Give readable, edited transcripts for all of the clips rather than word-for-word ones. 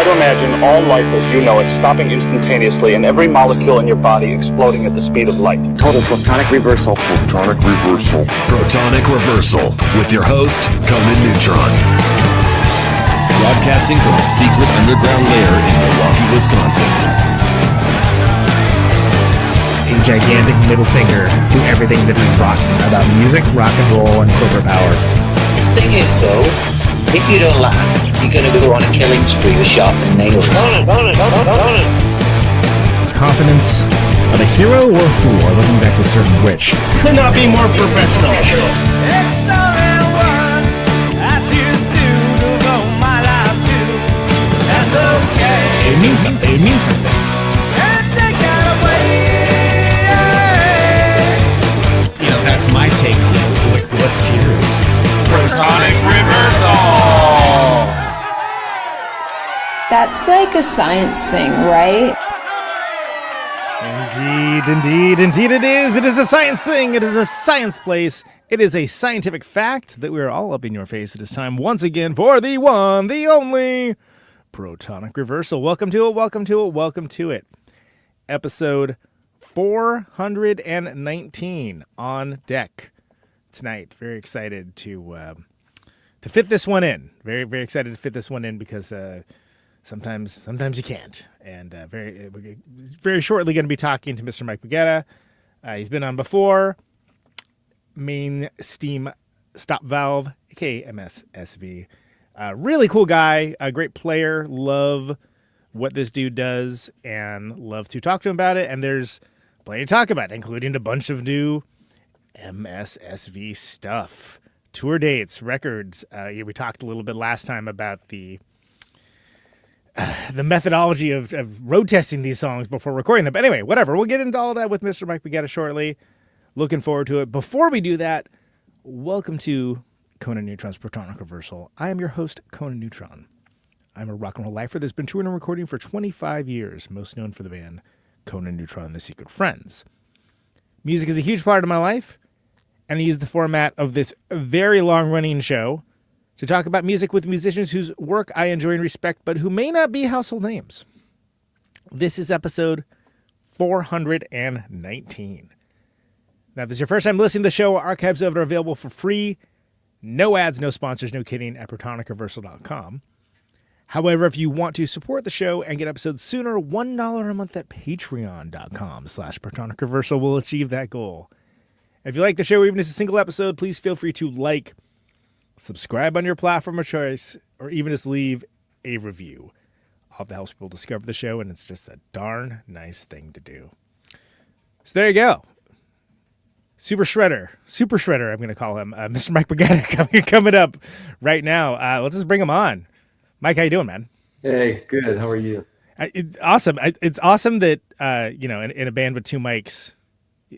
to imagine all life as you know it stopping instantaneously and every molecule in your body exploding at the speed of light. Total protonic reversal. Protonic reversal. Protonic Reversal with your host, Conan Neutron. Broadcasting from a secret underground lair in Milwaukee, Wisconsin. A gigantic middle finger to everything that is rotten about music, rock and roll, and corporate power. The thing is, though, if you don't laugh, you're going to go on a killing spree with sharpened nails. Confidence of a hero or a fool. I wasn't exactly certain which. Could not be more professional. It's only one I choose to devote my life to. That's okay. It means something. It means something. And they got away. You know, that's my take on it. What's yours? Protonic Reversal! That's like a science thing, right? Indeed it is. It is a science thing. It is a science place. It is a scientific fact that we are all up in your face at this time once again for the one, the only Protonic Reversal. Welcome to it, welcome to it, welcome to it. Episode 419 on deck tonight. Very excited to fit this one in. Very, very excited to fit this one in because sometimes you can't. And very shortly going to be talking to Mr. Mike Baggetta. He's been on before. Main Steam Stop Valve, aka mssv. Really cool guy, a great player. Love what this dude does and love to talk to him about it. And there's plenty to talk about, including a bunch of new mssv stuff. Tour dates, records. We talked a little bit last time about the methodology of road testing these songs before recording them. But anyway, whatever. We'll get into all that with Mr. Mike Baggetta shortly. Looking forward to it. Before we do that, welcome to Conan Neutron's Protonic Reversal. I am your host, Conan Neutron. I'm a rock and roll lifer that's been touring and recording for 25 years, most known for the band Conan Neutron and the Secret Friends. Music is a huge part of my life, and I use the format of this very long-running show to talk about music with musicians whose work I enjoy and respect, but who may not be household names. This is episode 419. Now, if this is your first time listening to the show, archives of it are available for free. No ads, no sponsors, no kidding, at protonicreversal.com. However, if you want to support the show and get episodes sooner, $1 a month at patreon.com/protonicreversal will achieve that goal. If you like the show, even if it's a single episode, please feel free to like, subscribe on your platform of choice, or even just leave a review. All that helps people discover the show, and it's just a darn nice thing to do. So there you go. Super Shredder, I'm going to call him, Mr. Mike Baggetta, coming up right now. Let's just bring him on. Mike, how you doing, man? Hey, good. How are you? Awesome. It's awesome that, in a band with two mics,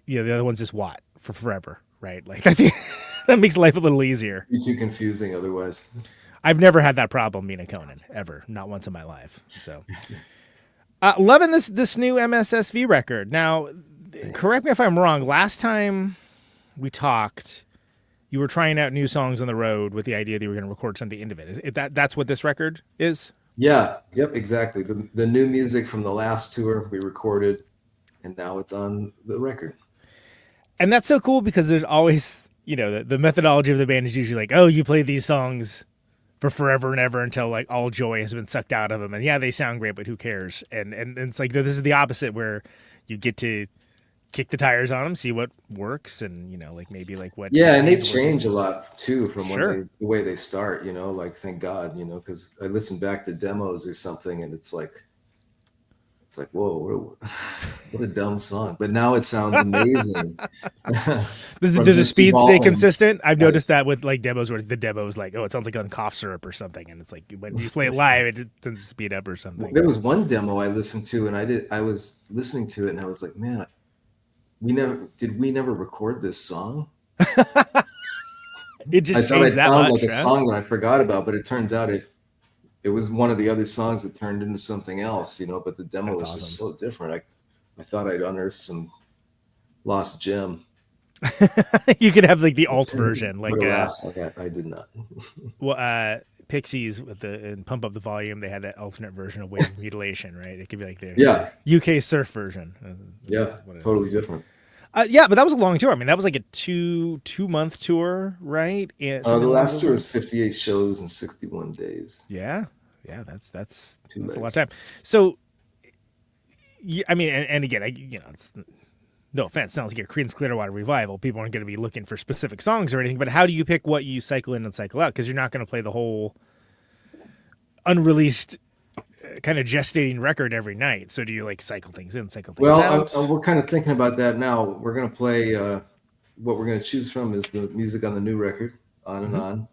the other one's just Watt for forever, right? Like that's that makes life a little easier. You're too confusing otherwise. I've never had that problem being a Conan, ever. Not once in my life. So, loving this new mssv record. Now, thanks. Correct me if I'm wrong. Last time we talked, you were trying out new songs on the road with the idea that you were going to record something into it. That's what this record is? Yeah. Yep, exactly. The new music from the last tour we recorded, and now it's on the record. And that's so cool because there's always... the methodology of the band is usually like, oh, you play these songs for forever and ever until like all joy has been sucked out of them. And yeah, they sound great, but who cares? And it's like, this is the opposite where you get to kick the tires on them, see what works. And, maybe what. Yeah. And they change a lot too from sure. the way they start, thank God, because I listen back to demos or something and it's like, whoa, what a dumb song. But now it sounds amazing. Do the speed stay consistent? I've noticed that with like demos where the demo is like, oh, it sounds like on cough syrup or something. And it's like when you play it live, it doesn't speed up or something. There was one demo I listened to and I was listening to it and I was like, man, we never record this song? It just I changed that found much. Like a song that I forgot about, but it turns out it was one of the other songs that turned into something else, but the demo was awesome. Just so different. I thought I'd unearthed some lost gem. You could have like the alt version, like I did not. well, Pixies with and Pump Up the Volume, they had that alternate version of Wave of Mutilation, right? It could be like their UK surf version. Totally different. Yeah, but that was a long tour. I mean, that was like a two-month tour, right? The last tour was 58 shows in 61 days. Yeah, that's a lot of time. So, I mean, and again, it's no offense, it sounds like a Creedence Clearwater Revival. People aren't going to be looking for specific songs or anything, but how do you pick what you cycle in and cycle out? Because you're not going to play the whole unreleased kind of gestating record every night. So do you like cycle things in, cycle things out? Well, we're kind of thinking about that now. We're going to play, what we're going to choose from is the music on the new record, On and On,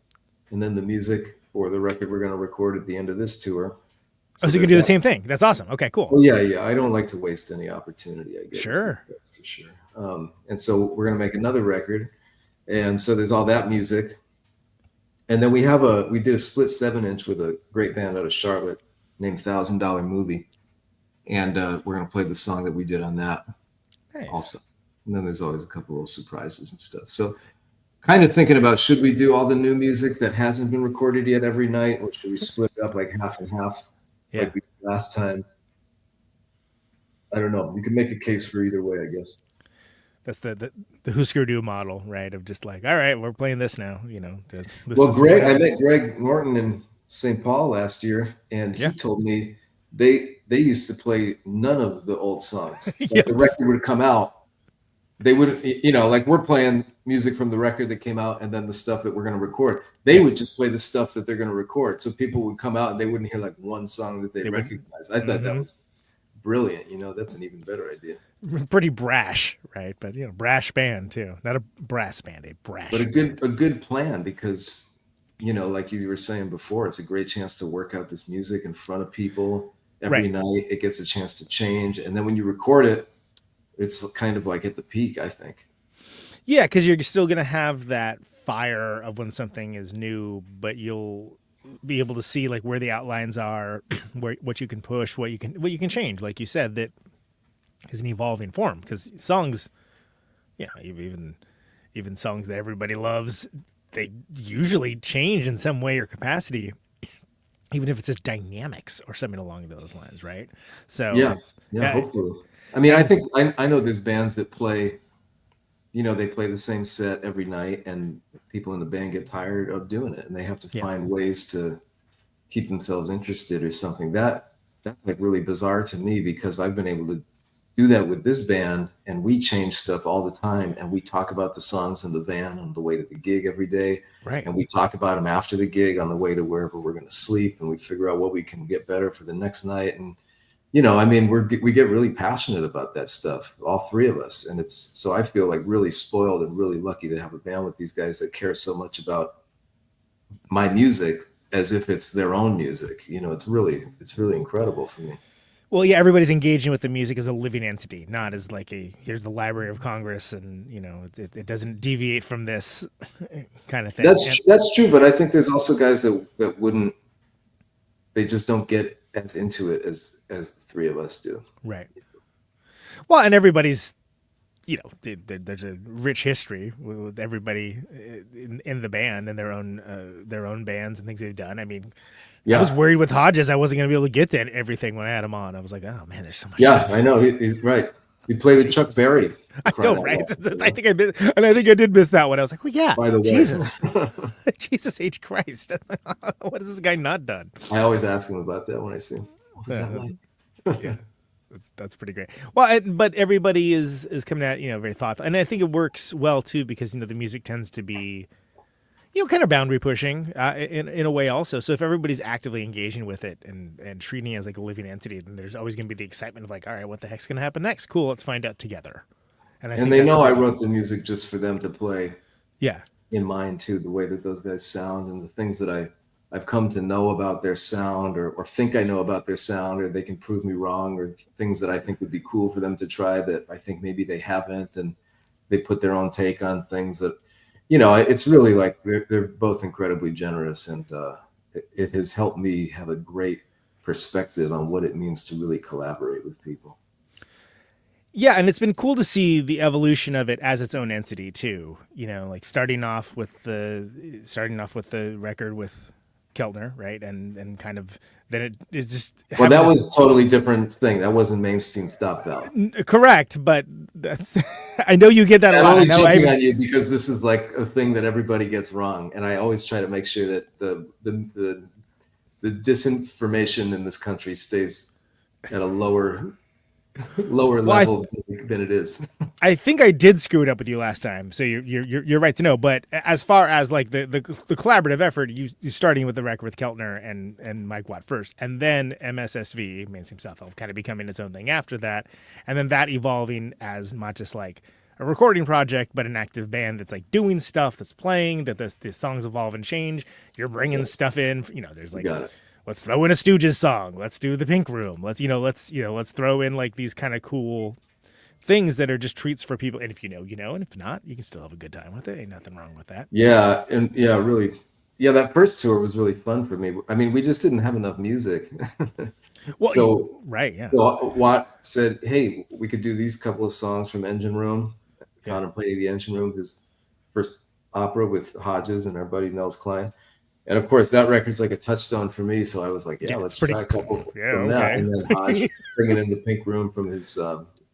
and then the music for the record we're going to record at the end of this tour. So you can do the same thing. That's awesome. Okay, cool. Well, yeah. I don't like to waste any opportunity, I guess. Sure. That's for sure. And so we're going to make another record. And so there's all that music. And then we did a split 7-inch with a great band out of Charlotte named $1,000 Movie. And we're going to play the song that we did on that also. And then there's always a couple of surprises and stuff. So kind of thinking about, should we do all the new music that hasn't been recorded yet every night? Or should we split it up like half and half? Yeah. Like we did last time. I don't know. You can make a case for either way, I guess. That's the Husker Du model, right? Of just like, all right, we're playing this now. I met Greg Norton in St. Paul last year, and he told me they used to play none of the old songs. Like the record would come out, they would, like we're playing music from the record that came out, and then the stuff that we're going to record. They would just play the stuff that they're going to record. So people would come out and they wouldn't hear like one song that they recognize. I thought that was brilliant. That's an even better idea. Pretty brash, right? But brash band too. Not a brass band, a brash. But a good plan, because like you were saying before, it's a great chance to work out this music in front of people every night. It gets a chance to change, and then when you record it, it's kind of like at the peak, I think. Yeah, because you're still going to have that fire of when something is new, but you'll be able to see like where the outlines are, what you can push, what you can change. Like you said, that is an evolving form, because songs, even songs that everybody loves, they usually change in some way or capacity, even if it's just dynamics or something along those lines, right? So hopefully. I mean, I think I know there's bands that play. They play the same set every night, and people in the band get tired of doing it, and they have to find ways to keep themselves interested or something. That's like really bizarre to me, because I've been able to do that with this band, and we change stuff all the time, and we talk about the songs in the van on the way to the gig every day, right? And we talk about them after the gig on the way to wherever we're going to sleep, and we figure out what we can get better for the next night. And I mean, we get really passionate about that stuff, all three of us. And so I feel like really spoiled and really lucky to have a band with these guys that care so much about my music as if it's their own music. It's really incredible for me. Well, yeah, everybody's engaging with the music as a living entity, not as like here's the Library of Congress, and it doesn't deviate from this kind of thing. That's true, but I think there's also guys that wouldn't. They just don't get as into it as the three of us do. Right. Well, and everybody's, there's a rich history with everybody in the band and their own bands and things they've done. I mean, I was worried with Hodges I wasn't going to be able to get to everything when I had him on. I was like, oh man, there's so much. Yeah, stuff. I know. He's right. He played with Chuck Berry. I know, right? I think I did miss that one. I was like, well, yeah. By the way, Jesus, Jesus H. Christ, what has this guy not done? I always ask him about that when I see him. What's that like? Yeah, that's pretty great. Well, but everybody is coming at very thoughtful, and I think it works well too, because the music tends to be kind of boundary pushing in a way also. So if everybody's actively engaging with it and treating it as like a living entity, then there's always going to be the excitement of like, all right, what the heck's going to happen next? Cool, let's find out together. And they know I wrote the music just for them to play. Yeah. In mind too, the way that those guys sound and the things that I've come to know about their sound or think I know about their sound, or they can prove me wrong, or things that I think would be cool for them to try that I think maybe they haven't, and they put their own take on things that. It's really like they're both incredibly generous, and it has helped me have a great perspective on what it means to really collaborate with people. Yeah, and it's been cool to see the evolution of it as its own entity too. Like starting off with the record with Keltner, right? And kind of then it is just Well, that was totally different thing. That wasn't mainstream stop ballad. correct, but that's I know you get that a I'm lot. only I know joking on you because this is like a thing that everybody gets wrong, and I always try to make sure that the disinformation in this country stays at a lower level than it is. I think I did screw it up with you last time, so you're right to know. But as far as like the collaborative effort, you starting with the record with Keltner and Mike Watt first, and then MSSV, Mainstream South Elf, kind of becoming its own thing after that, and then that evolving as not just like a recording project, but an active band that's like doing stuff, that's playing, that the songs evolve and change. You're bringing stuff in, there's like, let's throw in a Stooges song, let's do the Pink Room, let's throw in like these kind of cool things that are just treats for people. And if you know, and if not, you can still have a good time with it. Ain't nothing wrong with that. Yeah, and really. Yeah, that first tour was really fun for me. I mean, we just didn't have enough music. Well, so yeah. So Watt said, "Hey, we could do these couple of songs from Engine Room." Contemplating the Engine Room, his first opera with Hodges and our buddy Nels Klein. And of course, that record's like a touchstone for me. So I was like, let's try a couple from that. And then Hodge bringing in the Pink Room from his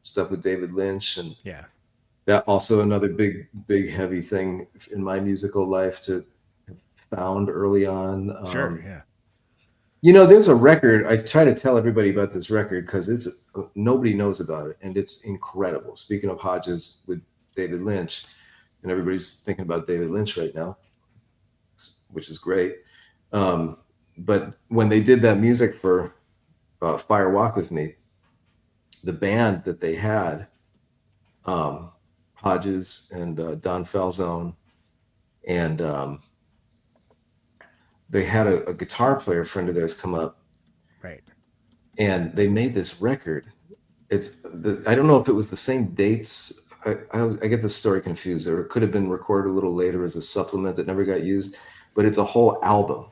stuff with David Lynch. And that also another big, heavy thing in my musical life to have found early on. There's a record. I try to tell everybody about this record because nobody knows about it. And it's incredible. Speaking of Hodges with David Lynch, and everybody's thinking about David Lynch right now, which is great. But when they did that music for Fire Walk With Me, the band that they had, Hodges and Don Falzone, and they had a guitar player friend of theirs come up, right? And they made this record. I don't know if it was the same dates. I get the story confused. Or it could have been recorded a little later as a supplement that never got used. But it's a whole album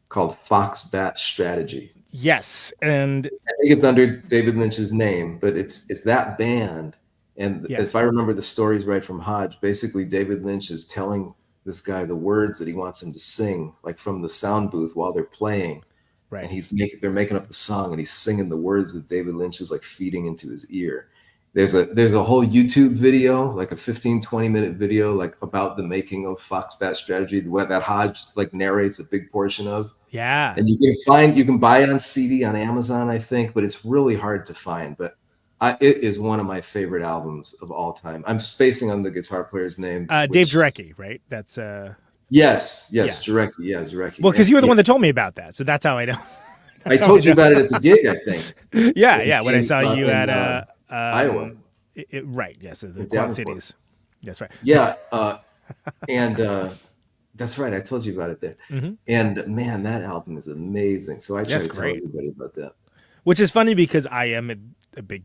called Fox Bat Strategy. Yes, and I think it's under David Lynch's name, but it's that band. And if I remember the stories right from Hodge, basically David Lynch is telling this guy the words that he wants him to sing, like from the sound booth while they're playing. Right. And they're making up the song, and he's singing the words that David Lynch is like feeding into his ear. There's a whole YouTube video, like a 15-20 minute video, like about the making of Fox Bat Strategy, that Hodge like narrates a big portion of. Yeah. And you can buy it on CD on Amazon, I think, but it's really hard to find. But it is one of my favorite albums of all time. I'm spacing on the guitar player's name. Dave Jarecki, right? That's Yes, Jarecki. Yeah, Jarecki. Well, because you were the one that told me about that, so that's how I know. I told you about it at the gig, I think. Yeah. When I saw you at Iowa. Right. Yes. The Quad Cities. That's right. Yeah. And that's right. I told you about it there. Mm-hmm. And man, that album is amazing. So I try to tell everybody about that. Which is funny because I am a big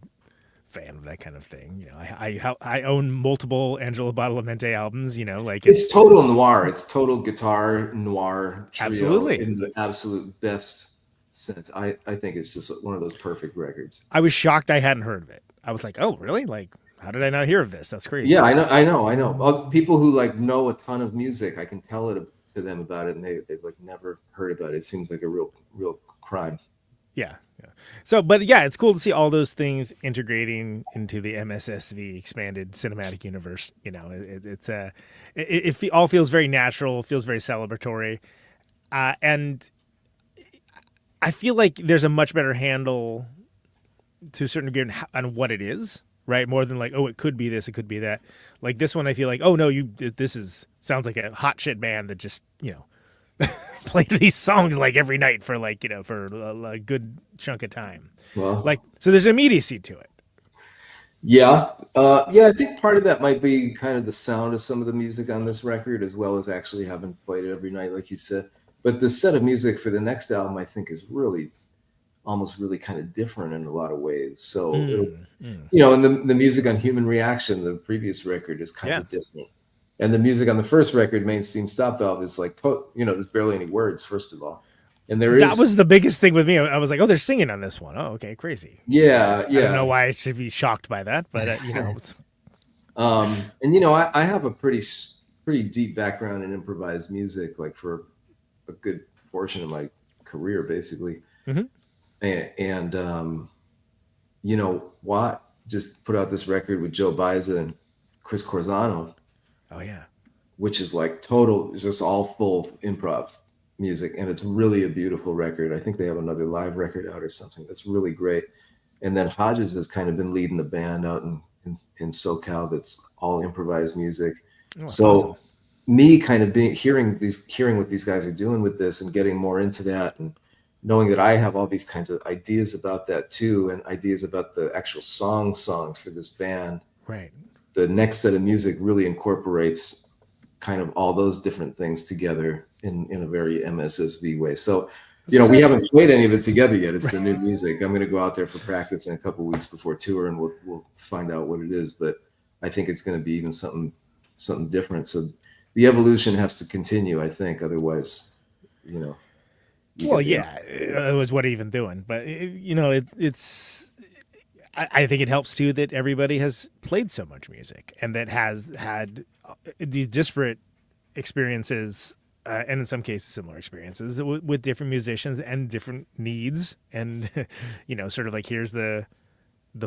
fan of that kind of thing. I own multiple Angelo Badalamenti albums. It's total noir. It's total guitar noir trio. Absolutely. In the absolute best sense. I think it's just one of those perfect records. I was shocked I hadn't heard of it. I was like, oh, really? Like, how did I not hear of this? That's crazy. Yeah, I know. People who like know a ton of music, I can tell it to them about it, and they've like never heard about it. It seems like a real crime. Yeah. So, but yeah, it's cool to see all those things integrating into the MSSV expanded cinematic universe. It all feels very natural, feels very celebratory, and I feel like there's a much better handle to a certain degree on what it is, right? More than like, oh, it could be this, it could be that. Like this one, I feel like, oh no, sounds like a hot shit band that just, played these songs like every night for for a good chunk of time. Well, so there's immediacy to it. Yeah. I think part of that might be kind of the sound of some of the music on this record, as well as actually having played it every night, like you said. But the set of music for the next album, I think, is almost really kind of different in a lot of ways. So, and the music on Human Reaction, the previous record, is kind of different. And the music on the first record, Mainstream Stop Valve, is like, there's barely any words, first of all. And that was the biggest thing with me. I was like, oh, they're singing on this one. Oh, okay, crazy. Yeah. I don't know why I should be shocked by that, but I have a pretty deep background in improvised music, like for a good portion of my career, basically. Mhm. And Watt just put out this record with Joe Baiza and Chris Corzano, Oh yeah. which is like total, just all full improv music. And it's really a beautiful record. I think they have another live record out or something that's really great. And then Hodges has kind of been leading the band out in SoCal that's all improvised music. Oh, So awesome. me kind of hearing what these guys are doing with this and getting more into that, and knowing that I have all these kinds of ideas about that too, and ideas about the actual songs for this band. Right. The next set of music really incorporates kind of all those different things together in a very MSSV way. So, we haven't played any of it together yet. It's the new music. I'm going to go out there for practice in a couple of weeks before tour, and we'll find out what it is. But I think it's going to be even something different. So the evolution has to continue, I think. Otherwise, Well, yeah, it was what even doing, but it's. I think it helps too that everybody has played so much music and that has had these disparate experiences, and in some cases similar experiences with different musicians and different needs, and sort of like here's the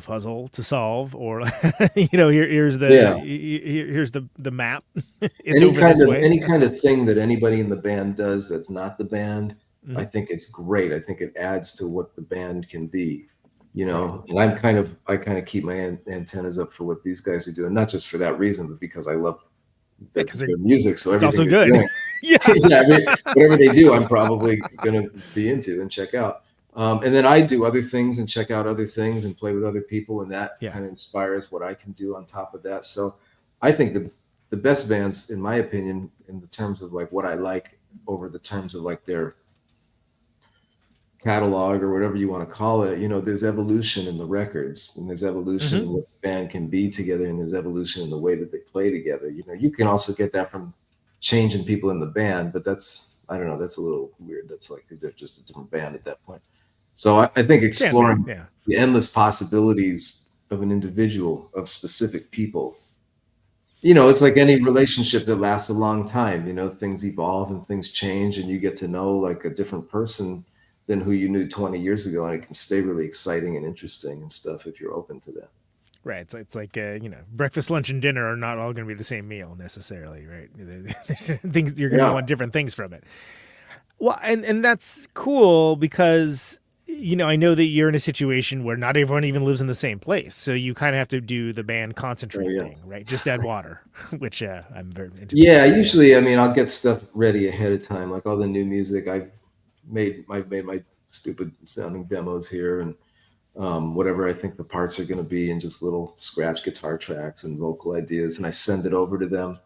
puzzle to solve, or here's the map. It's over this way. Any kind of thing that anybody in the band does that's not the band, I think it's great. I think it adds to what the band can be, and I kind of keep my antennas up for what these guys are doing, not just for that reason, but because I love their music. So it's also everything good. Yeah. yeah, I mean, whatever they do, I'm probably going to be into and check out. And then I do other things and check out other things and play with other people, and that kind of inspires what I can do on top of that. So I think the best bands, in my opinion, in the terms of like what I like over the terms of like their catalog or whatever you want to call it, there's evolution in the records, and there's evolution in what the band can be together, and there's evolution in the way that they play together. You can also get that from changing people in the band, but that's a little weird. That's like they're just a different band at that point. So I think exploring the endless possibilities of an individual, of specific people, it's like any relationship that lasts a long time. Things evolve and things change, and you get to know like a different person than who you knew 20 years ago, and it can stay really exciting and interesting and stuff if you're open to that. Right. It's like breakfast, lunch, and dinner are not all going to be the same meal necessarily, right? There's things you're going to want different things from it. Well, and that's cool because I know that you're in a situation where not everyone even lives in the same place, so you kind of have to do the band concentrate thing, right? Just add water, which I'm very into. Yeah, usually, I'll get stuff ready ahead of time, like all the new music. I've made my stupid sounding demos here, and whatever I think the parts are going to be, and just little scratch guitar tracks and vocal ideas, and I send it over to them,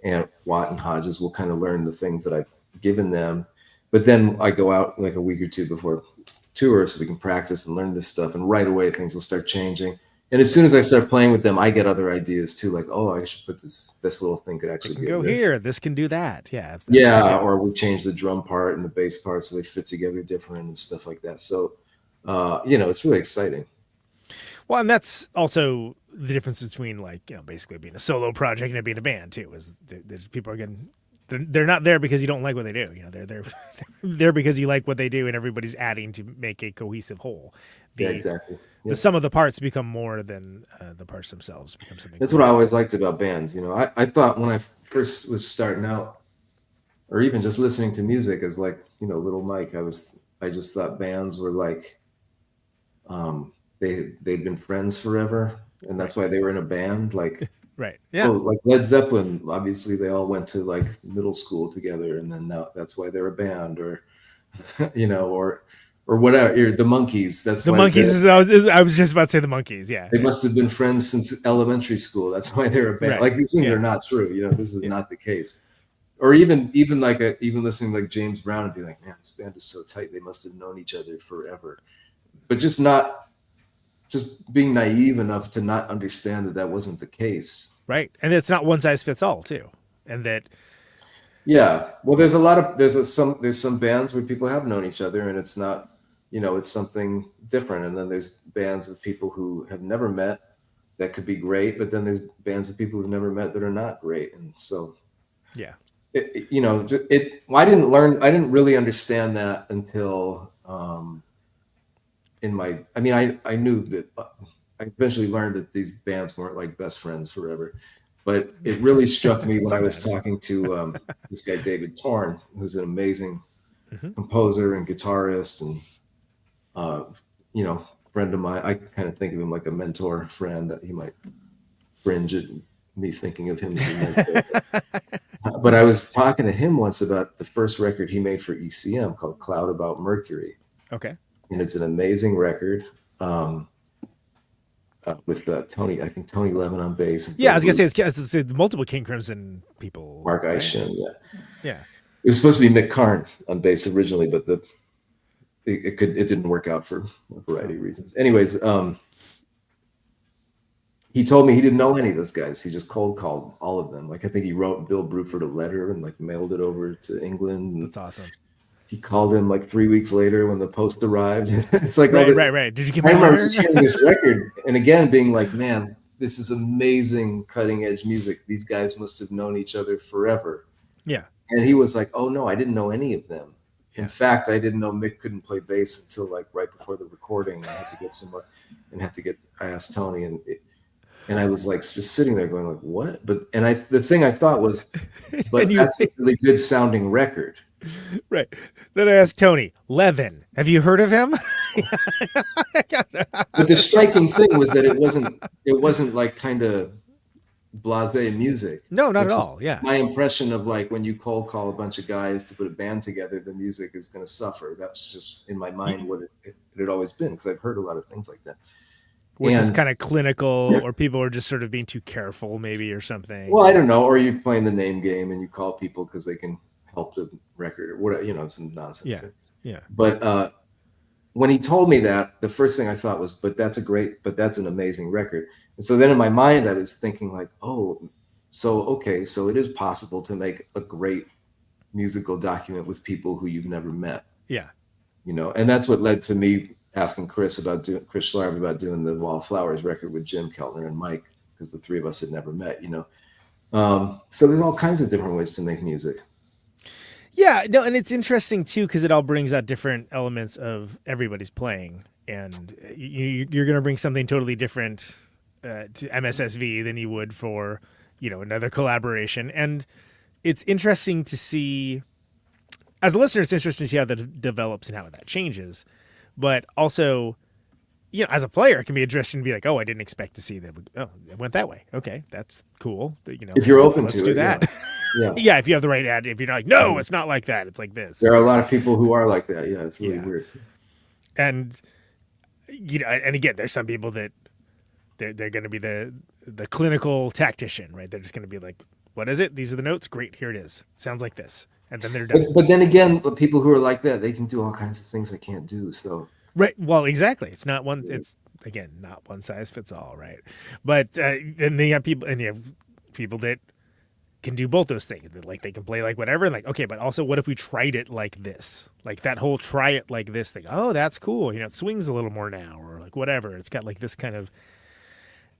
and Watt and Hodges will kind of learn the things that I've given them. But then I go out like a week or two before tour so we can practice and learn this stuff, and right away things will start changing. And as soon as I start playing with them, I get other ideas too, like, oh, I should put this little thing could actually go here, this can do that. Or we change the drum part and the bass part so they fit together different and stuff like that. So it's really exciting. Well, and that's also the difference between basically being a solo project and being a band too, is there's people are getting they're not there because you don't like what they do. They're there because you like what they do, and everybody's adding to make a cohesive whole. Exactly. The sum of the parts become more than the parts themselves become something. That's what I always liked about bands. I thought when I first was starting out, or even just listening to music as like, little Mike, I just thought bands were like, they'd been friends forever, and that's why they were in a band. Like, right. Yeah. Oh, like Led Zeppelin, obviously they all went to like middle school together, and then that's why they're a band, or or whatever. The Monkees. That's the Monkees. I was just about to say the Monkees. Yeah. They must have been friends since elementary school. That's why they're a band. Right. Like these things are not true. This is not the case. Or even listening to like James Brown and be like, man, this band is so tight. They must have known each other forever. But just being naive enough to not understand that wasn't the case. Right. And it's not one size fits all too. And that. Yeah. Well, there's some bands where people have known each other and it's not, it's something different. And then there's bands of people who have never met that could be great, but then there's bands of people who've never met that are not great. And so, yeah, I didn't really understand that until I knew that I eventually learned that these bands weren't like best friends forever, but it really struck me when I was talking to this guy David Torn, who's an amazing composer and guitarist, and friend of mine. I kind of think of him like a mentor friend. He might cringe at me thinking of him as a mentor. But I was talking to him once about the first record he made for ECM called Cloud About Mercury. Okay. And it's an amazing record with Tony Levin on bass. Yeah, I was going to say, it's multiple King Crimson people. Mark right? Isham, Yeah. It was supposed to be Mick Karn on bass originally, but it didn't work out for a variety of reasons. Anyways, he told me he didn't know any of those guys. He just cold called all of them. Like, I think he wrote Bill Bruford a letter and like mailed it over to England. That's awesome. He called him like 3 weeks later when the post arrived. It's like, right. Did you get my I remember letter? just hearing this record and again being like, man, this is amazing cutting edge music. These guys must have known each other forever. Yeah. And he was like, oh no, I didn't know any of them. Yeah. In fact, I didn't know Mick couldn't play bass until like right before the recording. I had to get somewhere and I asked Tony and I was like just sitting there going like, what? The thing I thought was, but that's a really good sounding record. Right. Then I asked Tony, Levin, have you heard of him? But the striking thing was that it wasn't like kind of blasé music. No, not at all. Yeah. My impression of like when you cold call a bunch of guys to put a band together, the music is going to suffer. That's just in my mind what it had always been, because I've heard a lot of things like that. Which is kind of clinical, or people are just sort of being too careful maybe or something. Well, I don't know. Or you're playing the name game and you call people because they can help the record or whatever, some nonsense. Yeah. Thing. Yeah. But when he told me that, the first thing I thought was, but that's an amazing record. And so then in my mind, I was thinking like, so it is possible to make a great musical document with people who you've never met. Yeah. And that's what led to me asking Chris Schlarb about doing the Wallflowers record with Jim Keltner and Mike, because the three of us had never met, So there's all kinds of different ways to make music. Yeah, no, and it's interesting too because it all brings out different elements of everybody's playing, and you're going to bring something totally different to MSSV than you would for another collaboration, and it's interesting to see. As a listener, it's interesting to see how that develops and how that changes, but also, as a player, it can be interesting to be like, oh, I didn't expect to see that. Oh, it went that way. Okay, that's cool. If you're open let's to do it, that. Yeah. Yeah, if you have the right ad, if you're not like, no, it's not like that. It's like this. There are a lot of people who are like that. Yeah, it's really weird. And and again, there's some people that they're going to be the clinical tactician, right? They're just going to be like, what is it? These are the notes. Great, here it is. Sounds like this, and then they're done. But then again, people who are like that, they can do all kinds of things I can't do. So right. Well, exactly. It's not one. It's again not one size fits all, right? But and then you have people that can do both those things. Like they can play like whatever, and like, okay, but also what if we tried it like this? Like that whole try it like this thing. Oh, that's cool. It swings a little more now, or like whatever. It's got like this kind of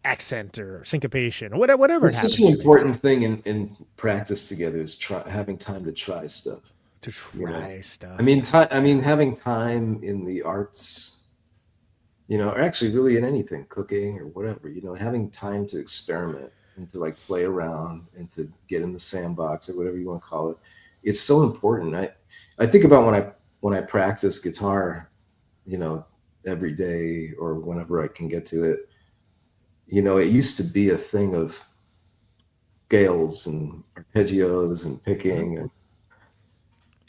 accent or syncopation or whatever. It's such an important thing in practice together is having time to try stuff. To try stuff. I mean, having time in the arts, or actually really in anything, cooking or whatever, having time to experiment and to like play around and to get in the sandbox or whatever you want to call it. It's so important. I think about when I practice guitar, every day or whenever I can get to it. It used to be a thing of scales and arpeggios and picking,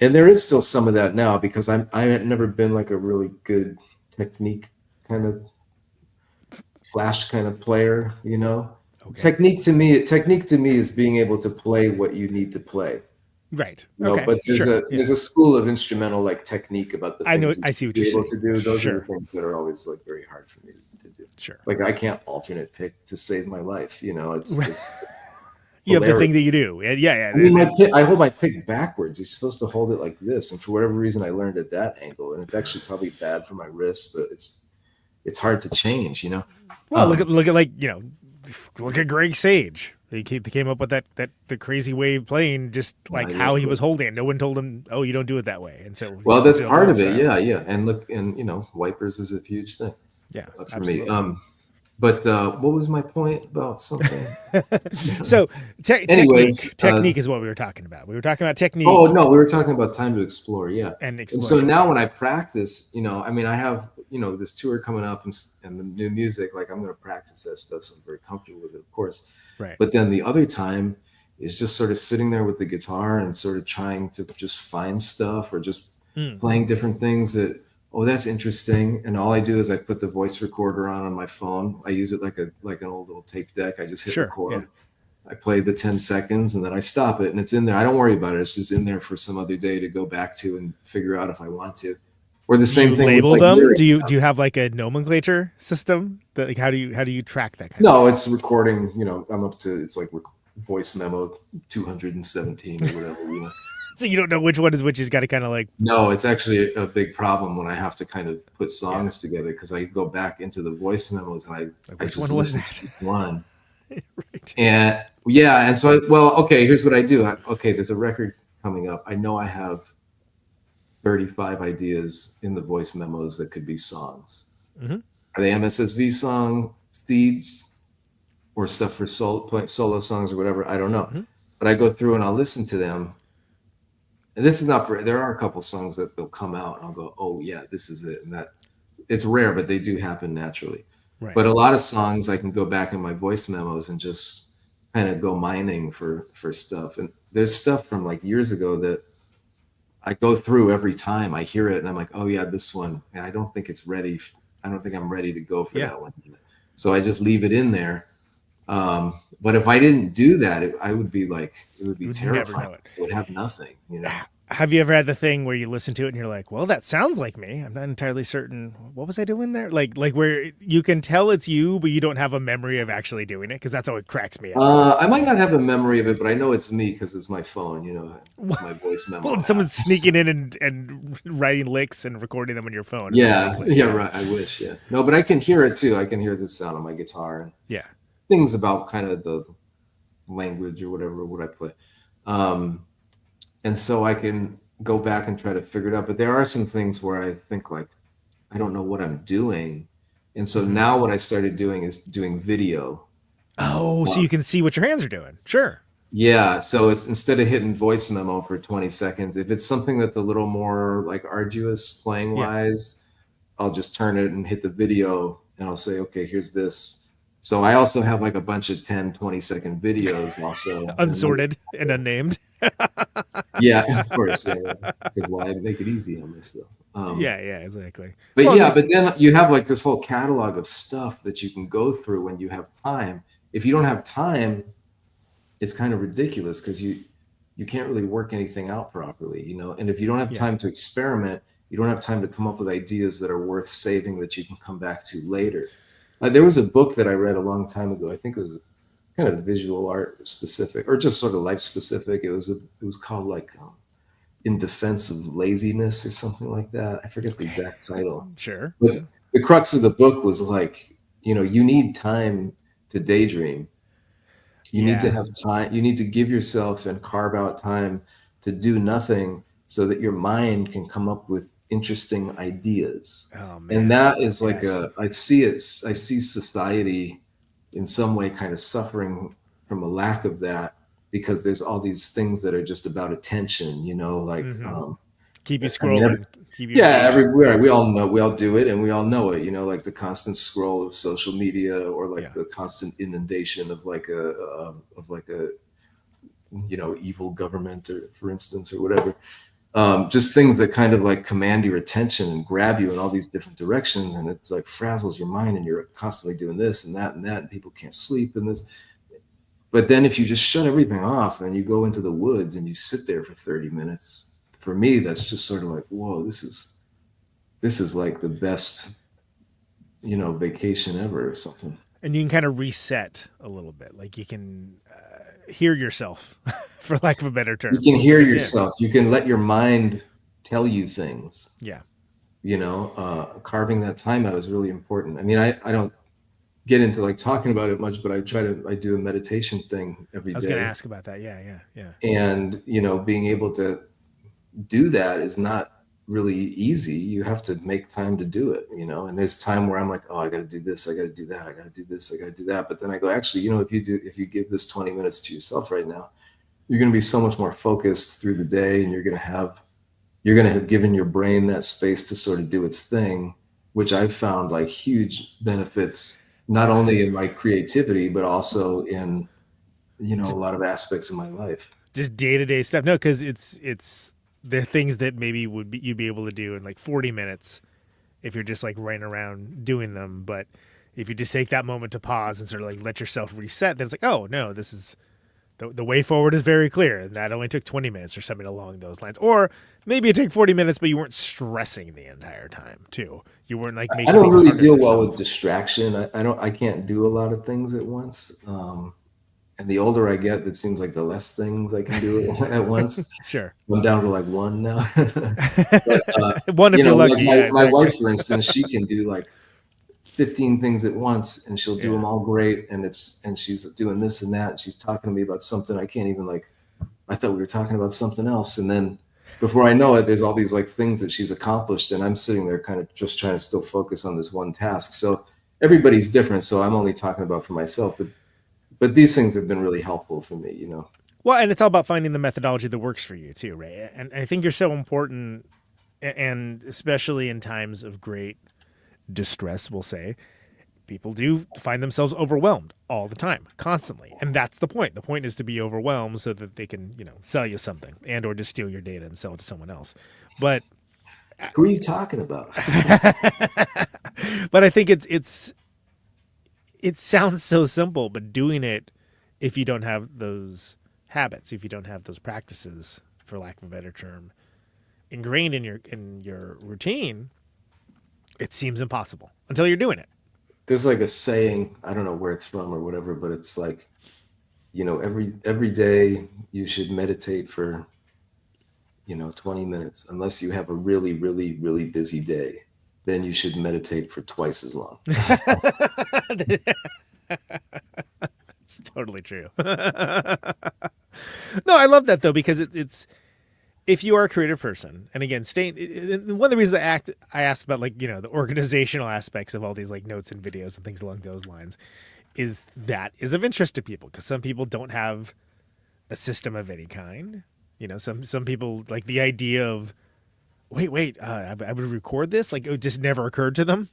and there is still some of that now because I had never been like a really good technique kind of flash kind of player, Okay. Technique to me is being able to play what you need to play. Right. Okay. But there's a school of instrumental like technique about the things I see what you're able saying. to do. Those are the things that are always like very hard for me to do. Sure. Like I can't alternate pick to save my life. It's you have the thing that you do. Yeah. I mean, I hold my pick backwards. You're supposed to hold it like this, and for whatever reason, I learned at that angle, and it's actually probably bad for my wrist, but it's hard to change. Well, look at like look at Greg Sage, They came up with the crazy way of playing, just like I how know. he was holding it. No one told him, "Oh, you don't do it that way." And so, Well, that's it's part of style. it. Yeah, yeah. And look, and wipers is a huge thing. Yeah, For absolutely. me. But what was my point about something? So Anyways, technique is what we were talking about. We were talking about technique. Oh no, we were talking about time to explore. Yeah, And so exploration. now when I practice, I mean, I have this tour coming up and the new music. Like I'm going to practice that stuff, so I'm very comfortable with it, of course. Right. But then the other time is just sort of sitting there with the guitar and sort of trying to just find stuff or just playing different things that, oh, that's interesting. And all I do is I put the voice recorder on my phone. I use it like an old little tape deck. I just hit record. Yeah. I play the 10 seconds and then I stop it and it's in there. I don't worry about it. It's just in there for some other day to go back to and figure out if I want to. Or the same thing. Label with, them? lyrics. Do you have like a nomenclature system? That, like how do you track that kind No, it's recording. I'm up to it's like voice memo 217 or whatever. So you don't know which one is which. You've got to kind of like. No, it's actually a big problem when I have to kind of put songs together because I go back into the voice memos and I which just one was listen it? to one. Right. And yeah, and so okay, here's what I do. Okay, there's a record coming up. I know I have 35 ideas in the voice memos that could be songs. Mm-hmm. Are they MSSV song seeds or stuff for solo songs or whatever? I don't know. Mm-hmm. But I go through and I'll listen to them. And this is not for, there are a couple songs that they'll come out and I'll go, oh yeah, this is it. And that it's rare, but they do happen naturally. Right. But a lot of songs I can go back in my voice memos and just kind of go mining for stuff. And there's stuff from like years ago that I go through every time I hear it and I'm like, oh yeah, this one, I don't think it's ready. I don't think I'm ready to go for that one. So I just leave it in there. But if I didn't do that, it would be terrifying. It would have nothing, Have you ever had the thing where you listen to it and you're like, well, that sounds like me. I'm not entirely certain. What was I doing there? Like where you can tell it's you, but you don't have a memory of actually doing it. Because that's how it cracks me up. I might not have a memory of it, but I know it's me because it's my phone, my voice memo. Well, someone's sneaking in and writing licks and recording them on your phone. Yeah, right. I wish, yeah. No, but I can hear it too. I can hear the sound on my guitar. And yeah. Things about kind of the language or whatever, what I play. And so I can go back and try to figure it out. But there are some things where I think like, I don't know what I'm doing. And so now what I started doing is doing video. Oh, so you can see what your hands are doing. Sure. Yeah. So it's instead of hitting voice memo for 20 seconds, if it's something that's a little more like arduous playing wise, I'll just turn it and hit the video and I'll say, okay, here's this. So I also have like a bunch of 10, 20-second videos also. Unsorted and unnamed. Yeah, of course. Because why make it easy on this stuff? Yeah, exactly. But but then you have like this whole catalog of stuff that you can go through when you have time. If you don't have time, it's kind of ridiculous because you can't really work anything out properly, And if you don't have time to experiment, you don't have time to come up with ideas that are worth saving that you can come back to later. There was a book that I read a long time ago. I think it was kind of visual art specific or just sort of life specific. It was called like In Defense of Laziness or something like that. I forget the exact title. Sure. But the crux of the book was like, you need time to daydream. You need to have time. You need to give yourself and carve out time to do nothing so that your mind can come up with interesting ideas. Oh, man. And that is like I see society in some way kind of suffering from a lack of that because there's all these things that are just about attention, like keep you scrolling. Everywhere. We all do it and we all know it, like the constant scroll of social media or like the constant inundation of like a evil government or for instance or whatever. Just things that kind of like command your attention and grab you in all these different directions. And it's like frazzles your mind and you're constantly doing this and that, and people can't sleep and this. But then if you just shut everything off and you go into the woods and you sit there for 30 minutes, for me, that's just sort of like, whoa, this is like the best, vacation ever or something. And you can kind of reset a little bit. Like you can hear yourself, for lack of a better term. You can hear yourself. You can let your mind tell you things. Yeah. Carving that time out is really important. I mean, I don't get into like talking about it much, but I do a meditation thing every day. I was going to ask about that. Yeah. And, being able to do that is not really easy. You have to make time to do it, and there's time where I'm like, oh, I got to do this. I got to do that. I got to do this. I got to do that. But then I go, actually, if you give this 20 minutes to yourself right now, you're going to be so much more focused through the day, and you're going to have given your brain that space to sort of do its thing, which I've found like huge benefits, not only in my creativity, but also in, a lot of aspects of my life. Just day-to-day stuff. No, because it's the things that maybe you'd be able to do in like 40 minutes if you're just like running around doing them. But if you just take that moment to pause and sort of like let yourself reset, then it's like, oh no, this is the way forward is very clear. And that only took 20 minutes or something along those lines. Or maybe it took 40 minutes, but you weren't stressing the entire time too. You weren't like making. I don't really deal well with distraction. I can't do a lot of things at once. And the older I get, it seems like the less things I can do at once. Sure. I'm down to like one now. But, one if you're lucky. Like my wife, for instance, she can do like 15 things at once, and she'll do them all great. And she's doing this and that. And she's talking to me about something I can't even I thought we were talking about something else. And then before I know it, there's all these like things that she's accomplished. And I'm sitting there kind of just trying to still focus on this one task. So everybody's different. So I'm only talking about for myself, but these things have been really helpful for me, Well, and it's all about finding the methodology that works for you too, right? And I think you're so important, and especially in times of great distress, we'll say, people do find themselves overwhelmed all the time, constantly. And that's the point. The point is to be overwhelmed so that they can, sell you something and or just steal your data and sell it to someone else. But who are you talking about? But I think it sounds so simple, but doing it, if you don't have those habits, if you don't have those practices, for lack of a better term, ingrained in your routine, it seems impossible until you're doing it. There's like a saying, I don't know where it's from or whatever, but it's like, every day you should meditate for, 20 minutes, unless you have a really, really, really busy day. Then you should meditate for twice as long. It's totally true. No, I love that though, because it's if you are a creative person, and again, one of the reasons I asked about the organizational aspects of all these like notes and videos and things along those lines is of interest to people, because some people don't have a system of any kind. Some people like the idea of wait, I would record this. Like, it just never occurred to them,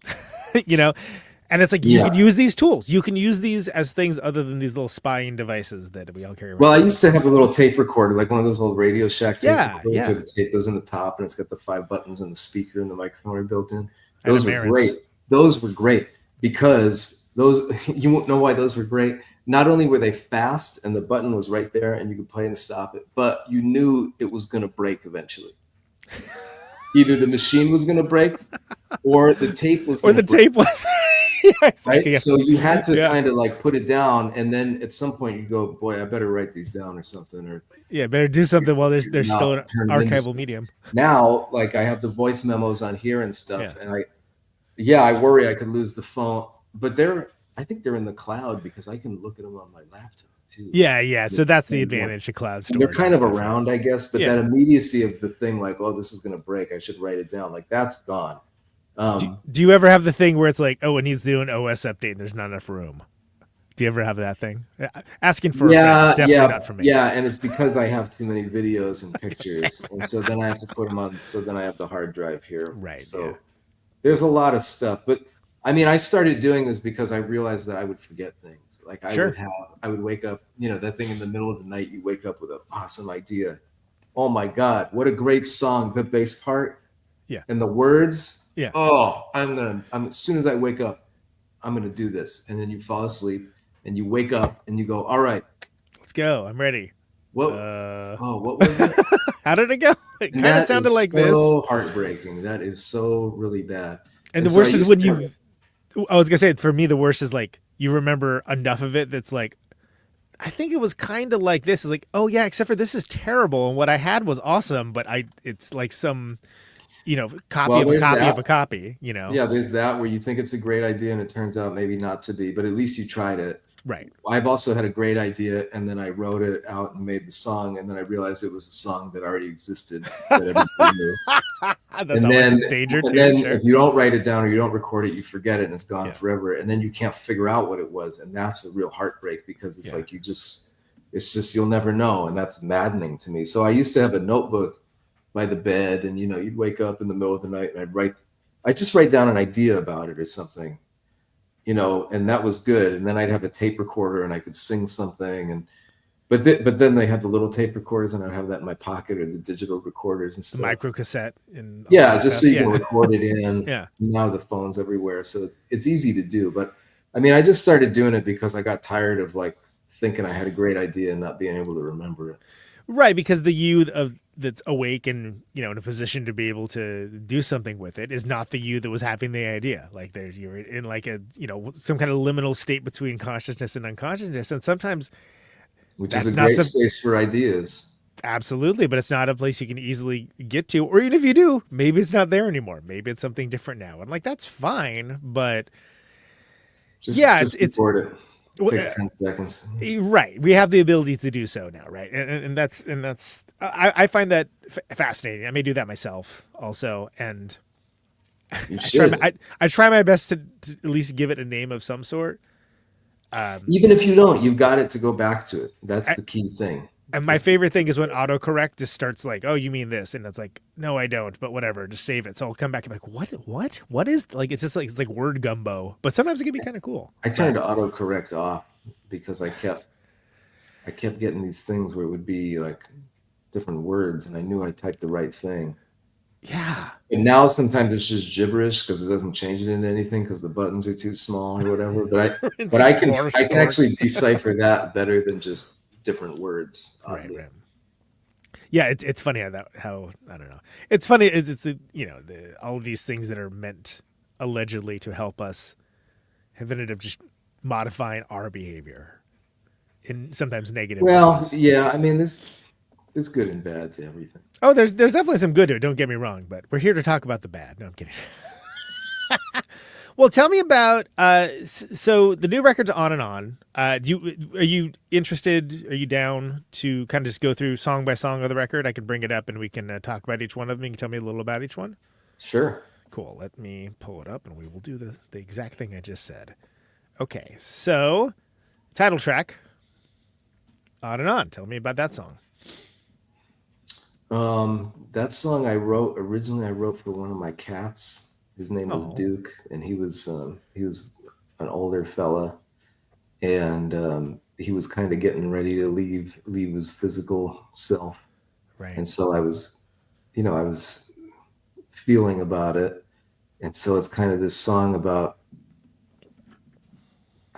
And it's like, you could use these tools. You can use these as things other than these little spying devices that we all carry around. Well, I used to have a little tape recorder, like one of those old Radio Shack tape recorders where the tape goes in the top and it's got the 5 buttons and the speaker and the microphone are built in. Those were great. Those were great because you won't know why those were great. Not only were they fast and the button was right there and you could play and stop it, but you knew it was going to break eventually. Either the machine was going to break or the tape was going to break. Tape was. Right? So you had to kind of like put it down, and then at some point you go, boy, I better write these down or something. Or better do something while there's still an archival medium. Now, like I have the voice memos on here and stuff, and I worry I could lose the phone, but I think they're in the cloud because I can look at them on my laptop too. Yeah. So that's the advantage to cloud storage. They're kind of around, I guess, but that immediacy of the thing, like, oh, this is going to break, I should write it down. Like that's gone. Do you ever have the thing where it's like, oh, it needs to do an OS update and there's not enough room? Do you ever have that thing? Asking for a favor, definitely not for me. Yeah, and it's because I have too many videos and pictures, and so then I have to put them on. So then I have the hard drive here. Right. So there's a lot of stuff, but I mean, I started doing this because I realized that I would forget things. Like I would wake up, that thing in the middle of the night. You wake up with an awesome idea. Oh my God, what a great song! The bass part, and the words. Yeah. Oh, I'm as soon as I wake up, I'm gonna do this. And then you fall asleep and you wake up and you go, all right, let's go. I'm ready. What? What was it? How did it go? It kind of sounded like this. So heartbreaking. That is so really bad. And the worst is when I was gonna say, for me, the worst is like you remember enough of it that's like, I think it was kind of like this. Is like, oh yeah, except for this is terrible, and what I had was awesome, but it's like some. copy Well, of a there's copy that. of a copy, Yeah, there's that where you think it's a great idea and it turns out maybe not to be, but at least you tried it. Right. I've also had a great idea and then I wrote it out and made the song and then I realized it was a song that already existed that everybody knew. That's And always then, a danger and too. then Sure. if you don't write it down or you don't record it, you forget it and it's gone Yeah. forever. And then you can't figure out what it was. And that's a real heartbreak because it's Yeah. like it's just you'll never know. And that's maddening to me. So I used to have a notebook by the bed and you'd wake up in the middle of the night and I'd just write down an idea about it or something, and that was good. And then I'd have a tape recorder and I could sing something. But then they had the little tape recorders and I'd have that in my pocket or the digital recorders and The stuff. micro cassette and Just so you can record it in. Yeah. Now the phone's everywhere, so it's easy to do. But I mean, I just started doing it because I got tired of like thinking I had a great idea and not being able to remember it. Right, because the you that's awake and in a position to be able to do something with it is not the you that was having the idea. Like you're in like a some kind of liminal state between consciousness and unconsciousness, and sometimes which is a great space for ideas. Absolutely, but it's not a place you can easily get to, or even if you do, maybe it's not there anymore. Maybe it's something different now, and like that's fine. But just record it. It takes 10 seconds. Right. We have the ability to do so now, right? And that's I find that fascinating. I may do that myself also, and you should. I try my best to at least give it a name of some sort. Even if you don't, you've got it to go back to it. That's the key thing. And my favorite thing is when autocorrect just starts like, "Oh, you mean this?" and it's like, "No, I don't," but whatever, just save it. So I'll come back and be like, "What is like?" It's just like it's like word gumbo, but sometimes it can be kind of cool. I turned autocorrect off because I kept getting these things where it would be like different words, and I knew I typed the right thing. Yeah. And now sometimes it's just gibberish because it doesn't change it into anything because the buttons are too small or whatever. But I can actually decipher that better than just different words. Right. Yeah, it's funny how I don't know. It's funny. It's all of these things that are meant allegedly to help us have ended up just modifying our behavior in sometimes negative ways. Yeah. I mean, there's good and bad to everything. Oh, there's definitely some good to it. Don't get me wrong, but we're here to talk about the bad. No, I'm kidding. Well, tell me about so the new record's On and On. Are you interested? Are you down to kind of just go through song by song of the record? I can bring it up and we can talk about each one of them. You can tell me a little about each one. Sure. Cool. Let me pull it up and we will do the exact thing I just said. Okay, so title track, On and On. Tell me about that song. That song I wrote for one of my cats. His name was Duke, and he was an older fella, and he was kind of getting ready to leave his physical self. Right. And so I was feeling about it, and so it's kind of this song about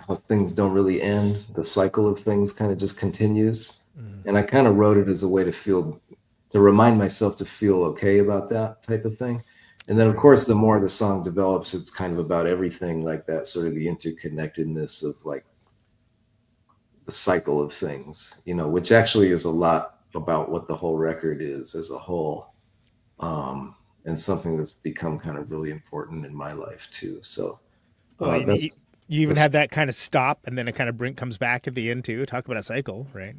how things don't really end. The cycle of things kind of just continues, and I kind of wrote it as a way to remind myself to feel okay about that type of thing. And then, of course, the more the song develops, it's kind of about everything like that, sort of the interconnectedness of like the cycle of things, which actually is a lot about what the whole record is as a whole, and something that's become kind of really important in my life too. So you even have that kind of stop, and then it kind of comes back at the end too. Talk about a cycle, right?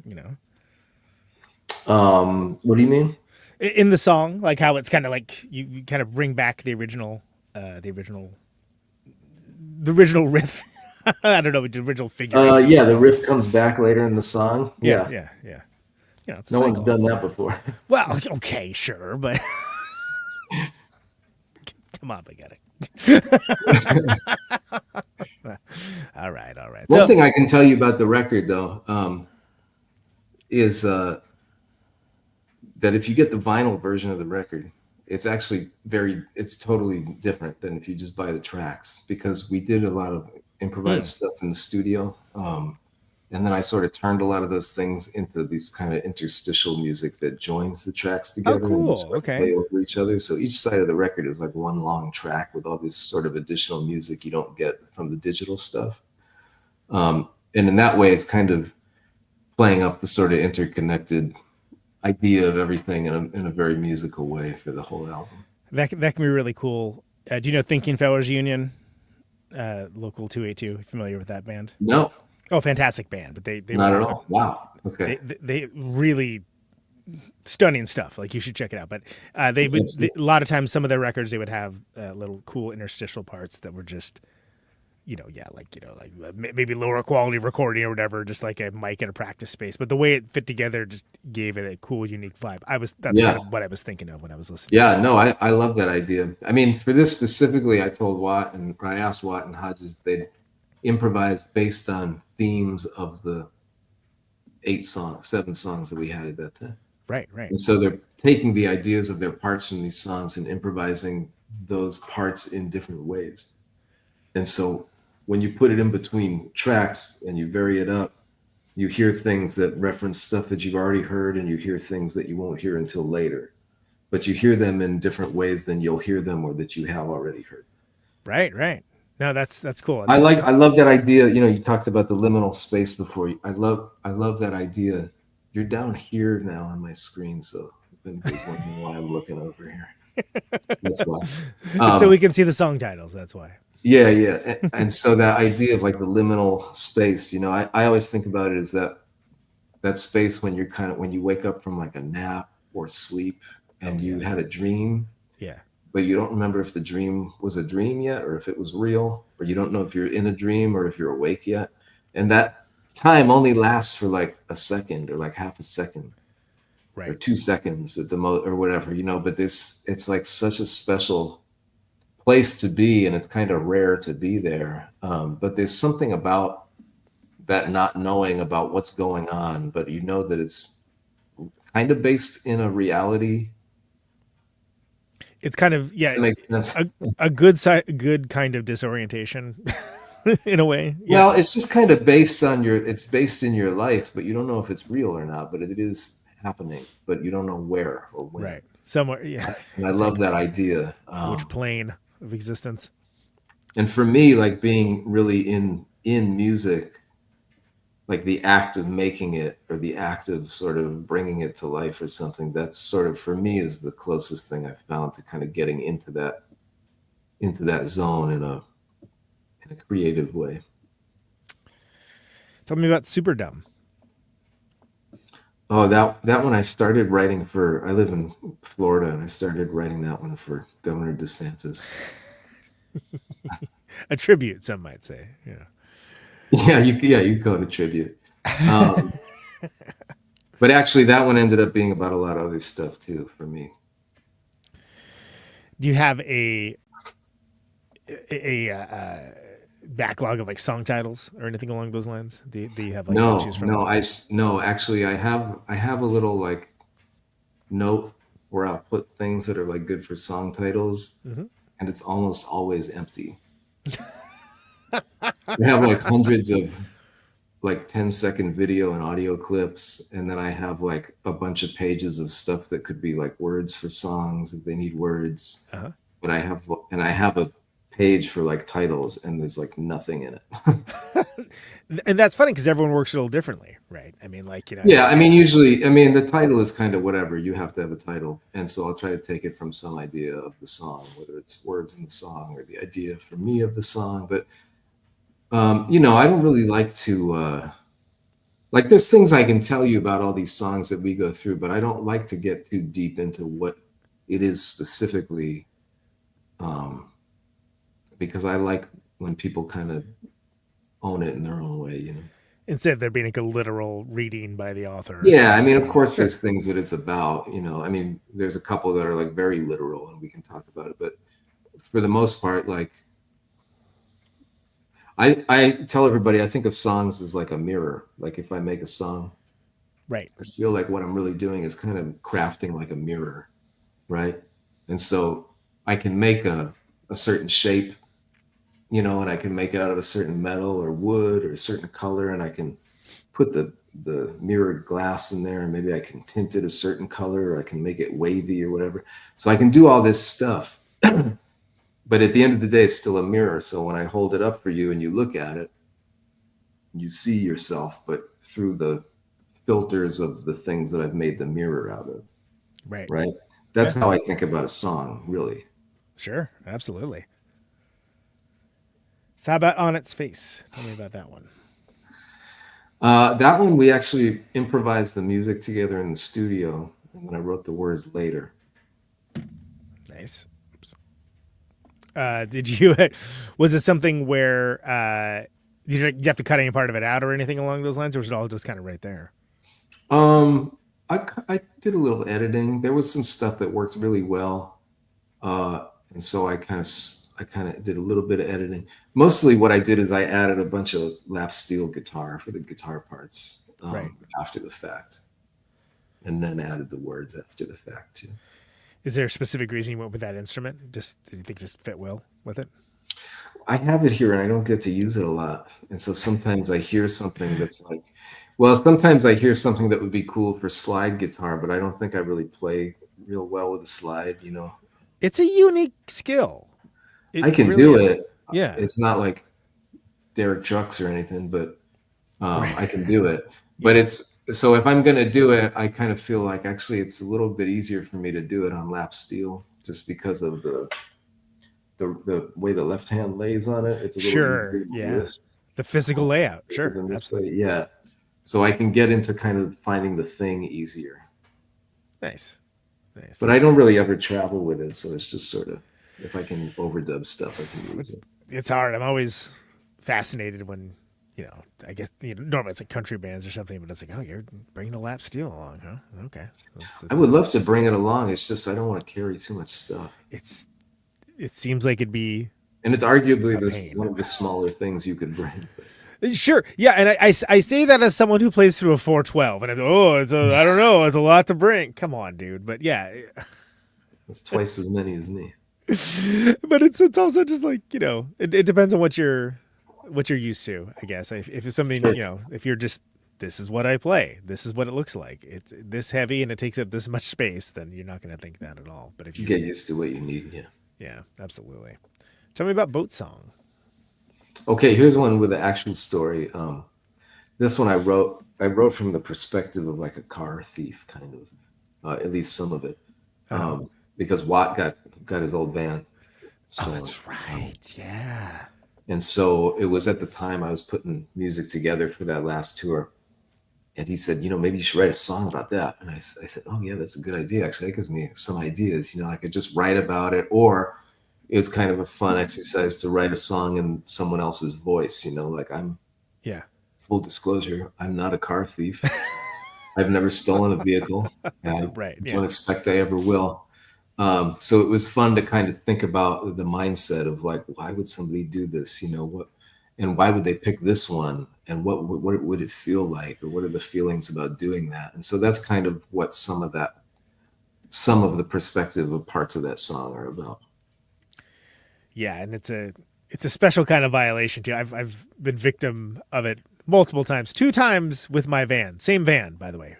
What do you mean? In the song, like how it's kind of like you kind of bring back the original riff. I don't know, the original figure. The riff comes back later in the song. Yeah. It's no one's done that before. Well, okay, sure, but come on, Baggetta. All right. One thing I can tell you about the record, though, is that if you get the vinyl version of the record, it's actually it's totally different than if you just buy the tracks, because we did a lot of improvised stuff in the studio. And then I sort of turned a lot of those things into these kind of interstitial music that joins the tracks together. Oh, cool. And just Okay. play over each other. So each side of the record is like one long track with all this sort of additional music you don't get from the digital stuff. And in that way, it's kind of playing up the sort of interconnected idea of everything in a very musical way for the whole album. That can be really cool. Do you know Thinking Fellows Union? Local 282. Familiar with that band? No, Oh, fantastic band. But they not were at often- all. Wow. Okay. They really stunning stuff. Like you should check it out. But a lot of times some of their records they would have little cool interstitial parts that were just maybe lower quality recording or whatever, just like a mic in a practice space. But the way it fit together just gave it a cool, unique vibe. That's kind of what I was thinking of when I was listening. Yeah, no, I love that idea. I mean, for this specifically, I asked Watt and Hodges if they'd improvise based on themes of the 7 songs that we had at that time. Right. And so they're taking the ideas of their parts from these songs and improvising those parts in different ways. And so when you put it in between tracks and you vary it up, you hear things that reference stuff that you've already heard, and you hear things that you won't hear until later. But you hear them in different ways than you'll hear them or that you have already heard. Right. No, that's cool. I love that idea. You talked about the liminal space before. I love that idea. You're down here now on my screen, so if anybody's wondering why I'm looking over here, that's why. So we can see the song titles. That's why. Yeah. And so that idea of like the liminal space, I always think about it as that space when you wake up from like a nap or sleep and you had a dream. Yeah. But you don't remember if the dream was a dream yet or if it was real, or you don't know if you're in a dream or if you're awake yet. And that time only lasts for like a second or like half a second. Right. Or 2 seconds at the most or whatever, but it's like such a special place to be, and it's kind of rare to be there. But there's something about that not knowing about what's going on, but that it's kind of based in a reality. It's kind of that makes sense. a good kind of disorientation in a way. Yeah. Well, it's just kind of based in your life, but you don't know if it's real or not, but it is happening, but you don't know where or when. Right. Somewhere. Yeah. And I love that idea. Which plane of existence. And for me, like being really in music, like the act of making it or the act of sort of bringing it to life or something, that's sort of for me is the closest thing I've found to kind of getting into that zone in a creative way. Tell me about Super Dumb. Oh, that one I started writing for. I live in Florida, and I started writing that one for Governor DeSantis. A tribute, some might say. Yeah, you call it a tribute. But actually, that one ended up being about a lot of other stuff too for me. Do you have a backlog of like song titles or anything along those lines? Do you have like to choose from? Actually, I have a little like note where I'll put things that are like good for song titles, and it's almost always empty. I have like hundreds of like 10-second video and audio clips, and then I have like a bunch of pages of stuff that could be like words for songs if they need words. But I have a page for like titles, and there's like nothing in it. And that's funny because everyone works a little differently, right? I mean, like, Yeah, I mean, usually, the title is kind of whatever. You have to have a title, and so I'll try to take it from some idea of the song, whether it's words in the song or the idea for me of the song. But I don't really like to like. There's things I can tell you about all these songs that we go through, but I don't like to get too deep into what it is specifically. Because I like when people kind of own it in their own way, Instead of there being like a literal reading by the author. Yeah, of course there's things that it's about, there's a couple that are like very literal and we can talk about it. But for the most part, like I tell everybody, I think of songs as like a mirror. Like if I make a song, right, I feel like what I'm really doing is kind of crafting like a mirror, right? And so I can make a certain shape, and I can make it out of a certain metal or wood or a certain color, and I can put the mirrored glass in there, and maybe I can tint it a certain color, or I can make it wavy or whatever. So I can do all this stuff. But at the end of the day, it's still a mirror. So when I hold it up for you and you look at it, you see yourself, but through the filters of the things that I've made the mirror out of. Right. Right. That's how I think about a song, really. Sure, absolutely. So how about On Its Face? Tell me about that one. That one, we actually improvised the music together in the studio, and then I wrote the words later. Nice. Did you? Was it something where did you have to cut any part of it out or anything along those lines, or was it all just kind of right there? I did a little editing. There was some stuff that worked really well, and so I kind of did a little bit of editing. Mostly, what I did is I added a bunch of lap steel guitar for the guitar parts after the fact, and then added the words after the fact too. Is there a specific reason you went with that instrument? Did you think it just fit well with it? I have it here and I don't get to use it a lot. And so sometimes I hear something that's like, well, sometimes I hear something that would be cool for slide guitar, but I don't think I really play real well with a slide, you know. It's a unique skill. I can really do it. Yeah. It's not like Derek Trucks or anything, but I can do it. But so if I'm going to do it, I kind of feel like actually it's a little bit easier for me to do it on lap steel just because of the way the left hand lays on it. It's a little easier to the physical layout. Sure. Absolutely. Yeah. So I can get into kind of finding the thing easier. Nice. But I don't really ever travel with it, so it's just sort of, if I can overdub stuff, I can use it. It's hard. I'm always fascinated when, I guess, normally it's like country bands or something, but it's like, oh, you're bringing the lap steel along, huh? Okay. I would love to bring it along. It's just I don't want to carry too much stuff. It seems like it'd be, and it's arguably one of the smaller things you could bring. Sure, yeah, and I say that as someone who plays through a 412, and I don't know, it's a lot to bring. Come on, dude, but yeah, it's twice as many as me. But it's also just like it depends on what you're used to, I guess. If it's something if you're just, this is what I play, this is what it looks like, it's this heavy and it takes up this much space, then you're not going to think that at all. But if you get used to what you need, yeah, absolutely. Tell me about Boat Song. Okay, here's one with an actual story. This one I wrote from the perspective of like a car thief, kind of, at least some of it, because Watt got his old van stolen. Oh, that's right, yeah. And so it was at the time I was putting music together for that last tour, and he said, maybe you should write a song about that. And I said, oh yeah, that's a good idea. Actually, that gives me some ideas. I could just write about it, or it was kind of a fun exercise to write a song in someone else's voice, like full disclosure, I'm not a car thief. I've never stolen a vehicle. I don't expect I ever will. So it was fun to kind of think about the mindset of like, why would somebody do this? And why would they pick this one? And what would it feel like? Or what are the feelings about doing that? And so that's kind of what some of the perspective of parts of that song are about. Yeah, and it's a special kind of violation too. I've been victim of it multiple times. 2 times with my van. Same van, by the way.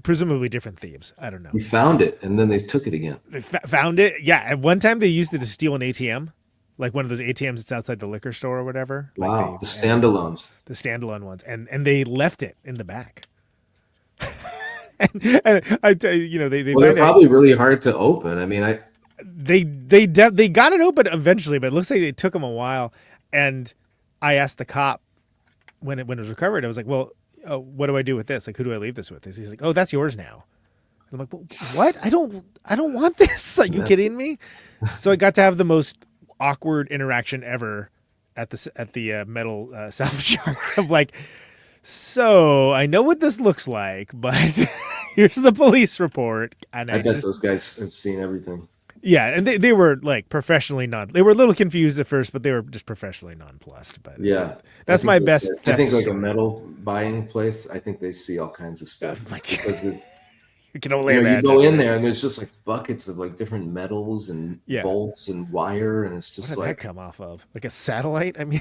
Presumably different thieves. I don't know. We found it, and then they took it again. They found it? Yeah. At one time, they used it to steal an ATM. Like one of those ATMs that's outside the liquor store or whatever. Wow, the standalones. The standalone ones. And they left it in the back. and I tell you, they're probably really hard to open. I mean, They got it open eventually, but it looks like it took them a while. And I asked the cop when it was recovered, I was like, well, what do I do with this? Like, who do I leave this with? He's like, oh, that's yours now. And I'm like, well, what? I don't want this. Are you kidding me? So I got to have the most awkward interaction ever at the metal salvage yard of like, so I know what this looks like, but here's the police report. And I bet those guys have seen everything. Yeah, and they were like professionally they were a little confused at first, but they were just professionally nonplussed. But yeah, that's my best. I think like a metal buying place, I think they see all kinds of stuff because there's you can only imagine. You go in there and there's just like buckets of like different metals and bolts and wire, and it's just what did like that come off of like a satellite. I mean,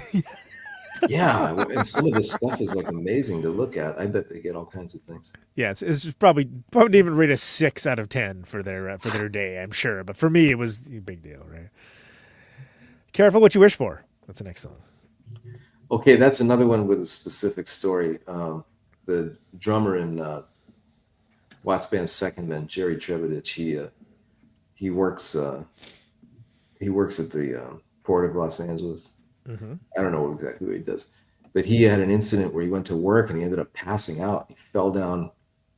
yeah, and some of this stuff is like amazing to look at. I bet they get all kinds of things. Yeah, it's probably even rate a 6 out of 10 for their day, I'm sure. But for me, it was a big deal, right? Careful what you wish for. That's the next song. Okay, that's another one with a specific story. The drummer in Watt's band's second band, Jerry Trevedich, he works at the Port of Los Angeles. Mm-hmm. I don't know exactly what he does, but he had an incident where he went to work and he ended up passing out. He fell down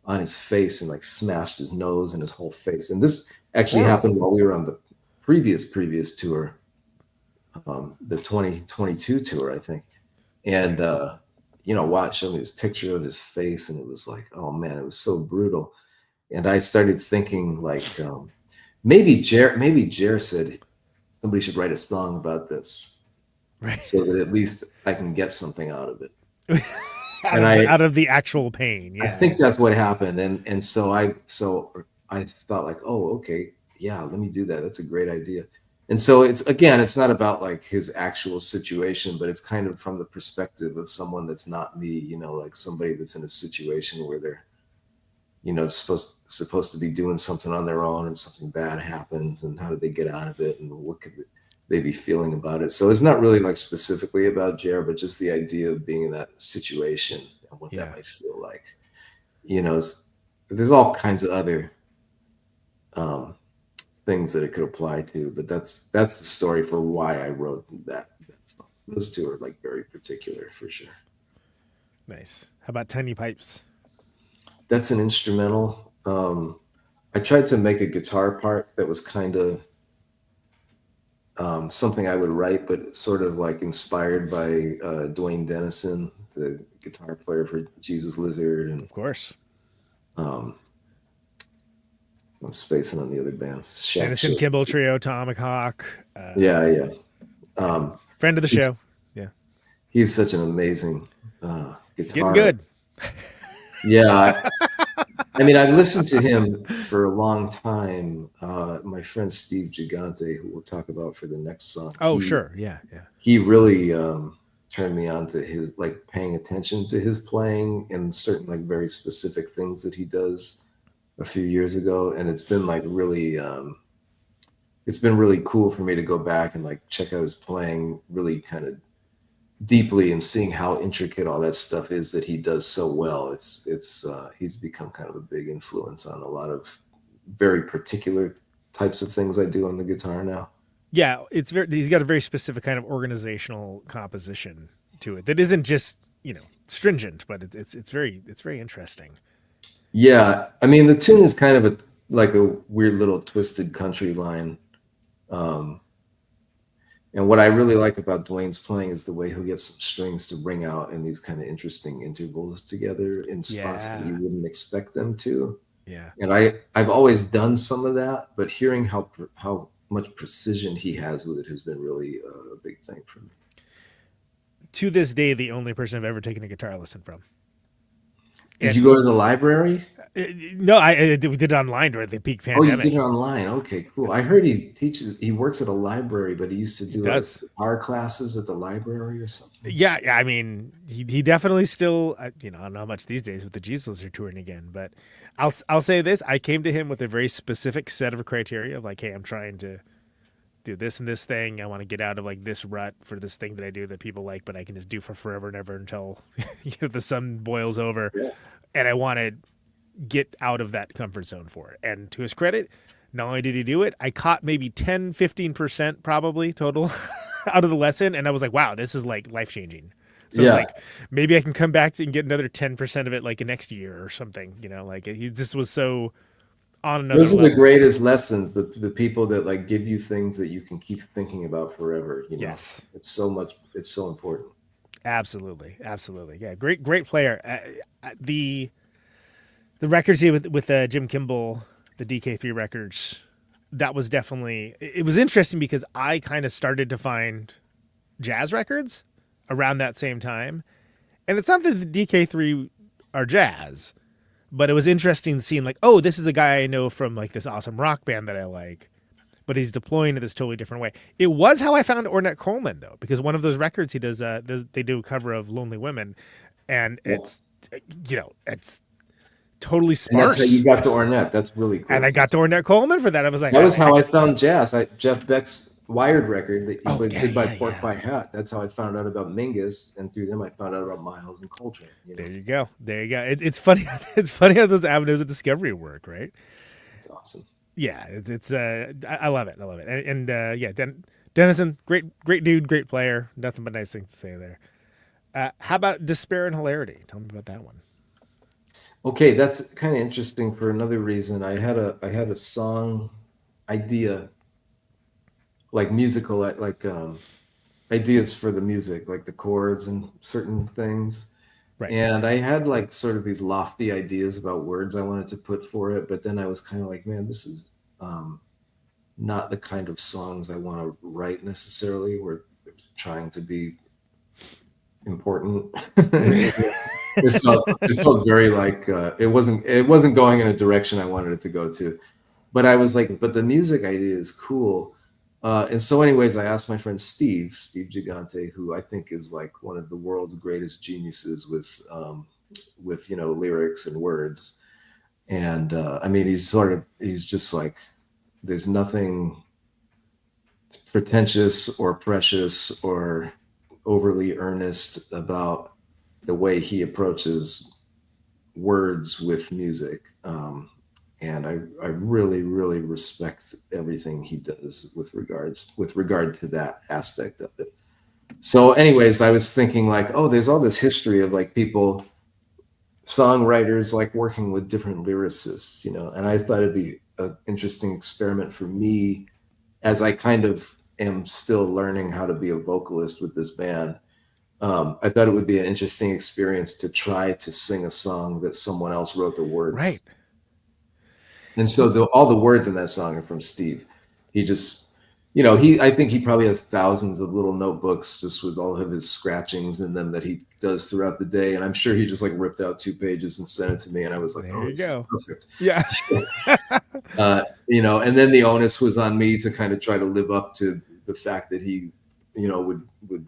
on his face and like smashed his nose and his whole face. And this actually happened while we were on the previous tour, the 2022 tour, I think. And Watt showed me this picture of his face, and it was like, oh man, it was so brutal. And I started thinking like, maybe Jer said somebody should write a song about this, right? So that at least I can get something out of it. out of the actual pain. Yeah. I think that's what happened. And so I thought like, oh, okay, yeah, let me do that. That's a great idea. And so it's not about like his actual situation, but it's kind of from the perspective of someone that's not me, like somebody that's in a situation where they're, supposed to be doing something on their own and something bad happens, and how do they get out of it, and what could they be feeling about it. So it's not really like specifically about Jer, but just the idea of being in that situation and what that might feel like. There's all kinds of other things that it could apply to, but that's the story for why I wrote that song. Those two are like very particular for sure. Nice. How about Tiny Pipes? That's an instrumental. I tried to make a guitar part that was kind of something I would write, but sort of like inspired by Duane Denison, the guitar player for Jesus Lizard, and of course, I'm spacing on the other bands. Denison Kimball Trio, Atomic Hawk. Yeah. Friend of the show. Yeah, he's such an amazing guitar. He's getting good. Yeah. I mean, I've listened to him for a long time. My friend Steve Gigante, who we'll talk about for the next song. Oh, sure. Yeah. He really turned me on to his, like, paying attention to his playing and certain, like, very specific things that he does a few years ago. And it's been, like, really, it's been really cool for me to go back and, like, check out his playing really kind of deeply and seeing how intricate all that stuff is that he does so well. He's become kind of a big influence on a lot of very particular types of things I do on the guitar now. Yeah, he's got a very specific kind of organizational composition to it that isn't just, stringent, but it's very interesting. Yeah, I mean, the tune is kind of a weird little twisted country line. And what I really like about Duane's playing is the way he'll get some strings to ring out in these kind of interesting intervals together in spots that you wouldn't expect them to. Yeah. And I've always done some of that, but hearing how much precision he has with it has been really a big thing for me. To this day, the only person I've ever taken a guitar lesson from. Did you go to the library? No, we did it online during the peak pandemic. Oh, you did it online. Okay, cool. I heard he works at a library, but he used to do guitar classes at the library or something. Yeah. I mean, he definitely still, I don't know how much these days with the Jesus are touring again, but I'll say this. I came to him with a very specific set of criteria of like, hey, I'm trying to do this and this thing. I want to get out of like this rut for this thing that I do that people like, but I can just do for forever and ever until the sun boils over. Yeah. And I want to get out of that comfort zone for it. And to his credit, not only did he do it, I caught maybe 10, 15% probably total out of the lesson. And I was like, wow, this is like life-changing. So it's like, maybe I can come back and get another 10% of it like next year or something, like he just was so on another Those are level. the greatest lessons, the people that like give you things that you can keep thinking about forever. Yes. It's so important. Absolutely. Yeah. Great player. The records here with Jim Kimball, the DK3 records, that was definitely, it was interesting because I kind of started to find jazz records around that same time. And it's not that the DK3 are jazz, but it was interesting seeing like, oh, this is a guy I know from like this awesome rock band that I like, but he's deploying in this totally different way. It was how I found Ornette Coleman though, because one of those records he does, they do a cover of Lonely Women, and it's totally sparse. And that's how you got to Ornette. That's really cool. And I got to Ornette Coleman for that. I was like, that was how I found jazz. Jeff Beck's Wired record that he did by Pork by Hat. That's how I found out about Mingus, and through them I found out about Miles and Coltrane. There you go. It's funny. It's funny how those avenues of discovery work, right? It's awesome. Yeah, it's I love it. I love it. And yeah, Denison, great dude, great player. Nothing but nice things to say there. How about Despair and Hilarity? Tell me about that one. Okay, that's kind of interesting for another reason. I had a song idea, like musical, ideas for the music, like the chords and certain things. Right. And I had like sort of these lofty ideas about words I wanted to put for it, but then I was kind of like, man, this is not the kind of songs I want to write necessarily. We're trying to be important. It felt very like it wasn't going in a direction I wanted it to go to. But I was like, but the music idea is cool. And so anyways, I asked my friend Steve Gigante, who I think is like one of the world's greatest geniuses with lyrics and words. And I mean, he's just like, there's nothing pretentious or precious or overly earnest about the way he approaches words with music. And I really, really respect everything he does with regard to that aspect of it. So anyways, I was thinking like, oh, there's all this history of like people, songwriters like working with different lyricists, and I thought it'd be an interesting experiment for me as I kind of am still learning how to be a vocalist with this band. I thought it would be an interesting experience to try to sing a song that someone else wrote the words. Right. And so all the words in that song are from Steve. He just, I think he probably has thousands of little notebooks just with all of his scratchings in them that he does throughout the day. And I'm sure he just like ripped out 2 pages and sent it to me. And I was like, there you go. Perfect. Yeah. And then the onus was on me to kind of try to live up to the fact that he, would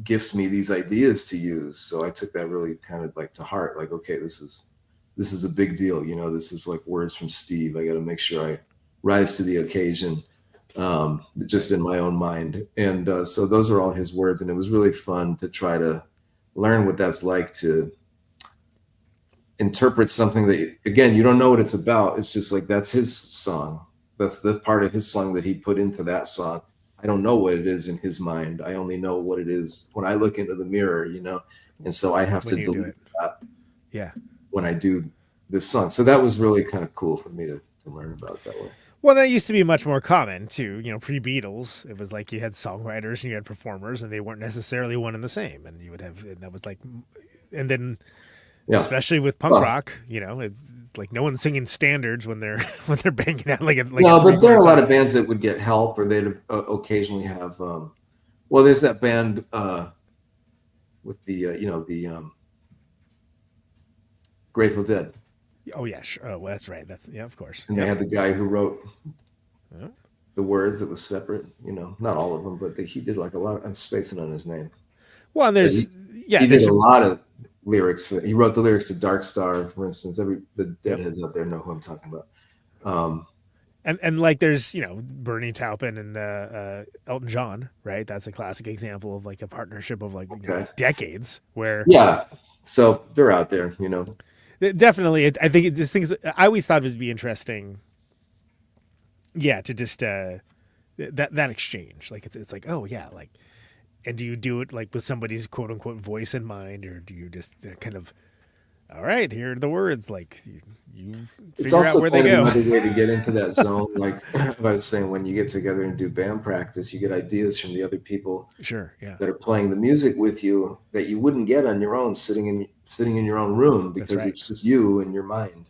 gift me these ideas to use. So I took that really kind of like to heart, like, okay, this is a big deal. This is like words from Steve. I got to make sure I rise to the occasion, just in my own mind. And so those are all his words. And it was really fun to try to learn what that's like to interpret something that, again, you don't know what it's about. It's just like, that's his song. That's the part of his song that he put into that song. I don't know what it is in his mind. I only know what it is when I look into the mirror, and so I have to delete that. Yeah. When I do this song. So that was really kind of cool for me to learn about that way. Well, that used to be much more common too, pre-Beatles. It was like you had songwriters and you had performers and they weren't necessarily one and the same. And you would have, and that was like, and then especially with punk rock, it's like no one's singing standards when they're banging out like no, but there are a lot of bands that would get help, or they'd occasionally have, there's that band with the Grateful Dead. Oh yeah, sure. Oh, well, that's right. Of course. And they had the guy who wrote the words that was separate. Not all of them, but he did like a lot. I'm spacing on his name. Well, and there's he did a lot of lyrics. He wrote the lyrics to Dark Star, for instance. The Deadheads out there know who I'm talking about. And like there's Bernie Taupin and Elton John, right? That's a classic example of like a partnership of like decades where so they're out there, Definitely, I think it's just things. I always thought it would be interesting. Yeah, to just that exchange, like it's like, oh yeah, like, and do you do it like with somebody's quote unquote voice in mind, or do you just kind of, all right, here are the words, like you figure out where they go. It's also another way to get into that zone. Like I was saying, when you get together and do band practice, you get ideas from the other people, that are playing the music with you that you wouldn't get on your own, sitting in your own room, because it's just you and your mind.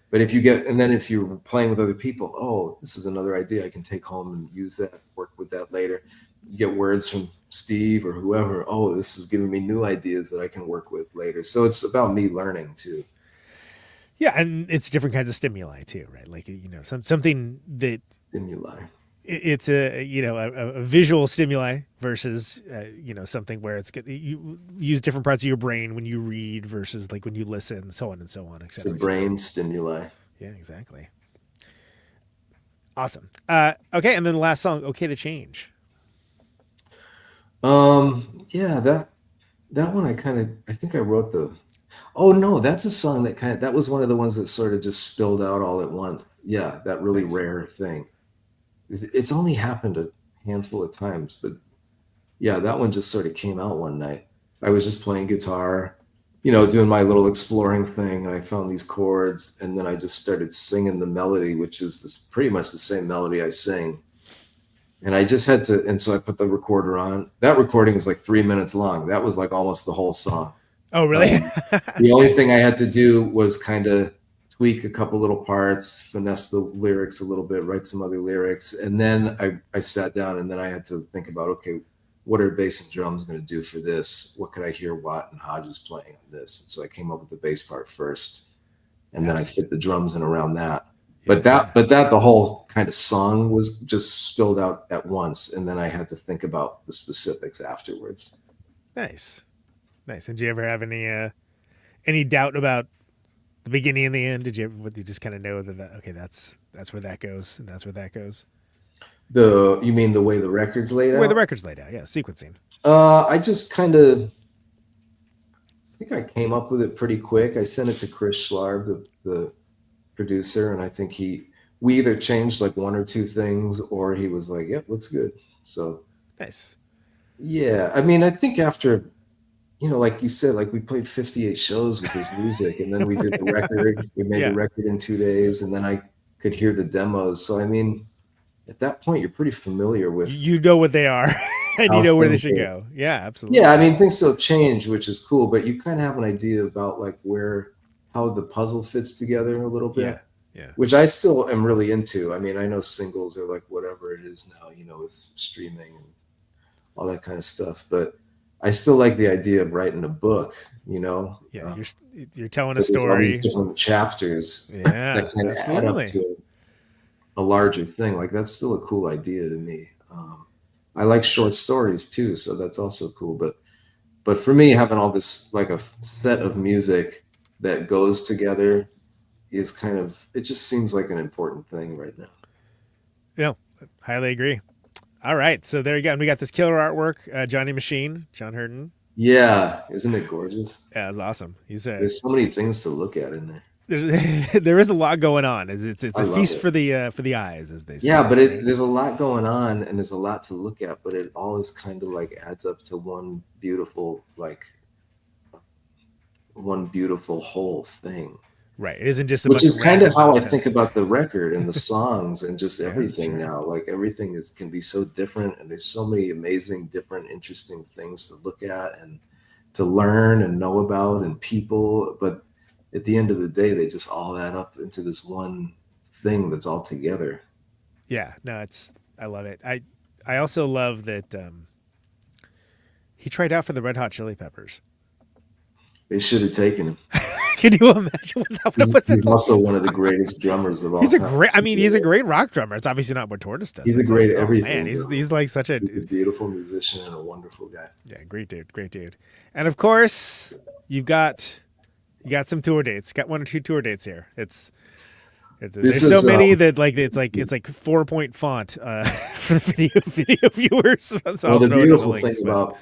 But if you're playing with other people, oh, this is another idea I can take home and use that, work with that later. You get words from Steve or whoever. Oh, this is giving me new ideas that I can work with later. So it's about me learning too. Yeah, and it's different kinds of stimuli too, right? Like something that stimuli. It's a visual stimuli versus something where it's good. You use different parts of your brain when you read versus like when you listen, so on and so on, etc. It's a brain stimuli. Yeah, exactly. Awesome. Okay, and then the last song, "Okay to Change." That one I think I wrote Oh no, that's a song that was one of the ones that sort of just spilled out all at once. Yeah, that really Nice. rare thing. It's only happened a handful of times, but yeah, that one just sort of came out one night. I was just playing guitar, doing my little exploring thing, and I found these chords, and then I just started singing the melody, which is pretty much the same melody I sing. And I just had to, and so I put the recorder on. That recording was like 3 minutes long. That was like almost the whole song. Oh, really? The only thing I had to do was kind of tweak a couple little parts, finesse the lyrics a little bit, write some other lyrics. And then I sat down, and then I had to think about, okay, what are bass and drums going to do for this? What could I hear Watt and Hodges playing on this? And so I came up with the bass part first, and then I fit the drums in around that. But that the whole kind of song was just spilled out at once, and then I had to think about the specifics afterwards. Nice. And did you ever have any doubt about the beginning and the end? Did you just kind of know that okay, that's where that goes, and that's where that goes? You mean the way the record's laid out? The way the record's laid out, yeah, sequencing. I just kind of, I think I came up with it pretty quick. I sent it to Chris Schlarb, the producer, and I think we either changed like one or two things, or he was like, "Yep, looks good." So nice. Yeah, I mean, I think after, like you said, like we played 58 shows with this music, and then we did the record. We made the record in 2 days, and then I could hear the demos. So I mean, at that point, you're pretty familiar with. You know what they are, and you know where they should go. Yeah, absolutely. Yeah, I mean, things still change, which is cool, but you kind of have an idea about like how the puzzle fits together a little bit. Yeah. Which I still am really into. I mean, I know singles are like whatever it is now, with streaming and all that kind of stuff, but I still like the idea of writing a book. Yeah, you're telling a story. All these different chapters. Yeah, that kind of add up to a larger thing. Like that's still a cool idea to me. I like short stories too, so that's also cool. But for me, having all this like a set of music that goes together is kind of, it just seems like an important thing right now. Yeah, highly agree. All right, so there you go. And we got this killer artwork, Johnny Machine, John Hurton. Yeah, isn't it gorgeous? Yeah, it's awesome. There's so many things to look at in there. There is a lot going on. It's a feast for the eyes, as they say. Yeah, but there's a lot going on, and there's a lot to look at, but it all is kind of like adds up to one beautiful whole thing. Right. It isn't just which is kind of how I think about the record and the songs and just everything now. Like everything can be so different, and there's so many amazing, different, interesting things to look at and to learn and know about and people. But at the end of the day, they just all add up into this one thing that's all together. Yeah. No, I love it. I also love that he tried out for the Red Hot Chili Peppers. They should have taken him. Can you imagine what that would have been? He's also one of the greatest drummers of all time. He's a great rock drummer. It's obviously not what Tortoise does. He's a great everything. Man, he's like such a beautiful musician and a wonderful guy. Yeah, great dude. And of course, you got some tour dates. Got 1 or 2 tour dates here. There's so many that it's like 4-point font for the video viewers. So the beautiful thing about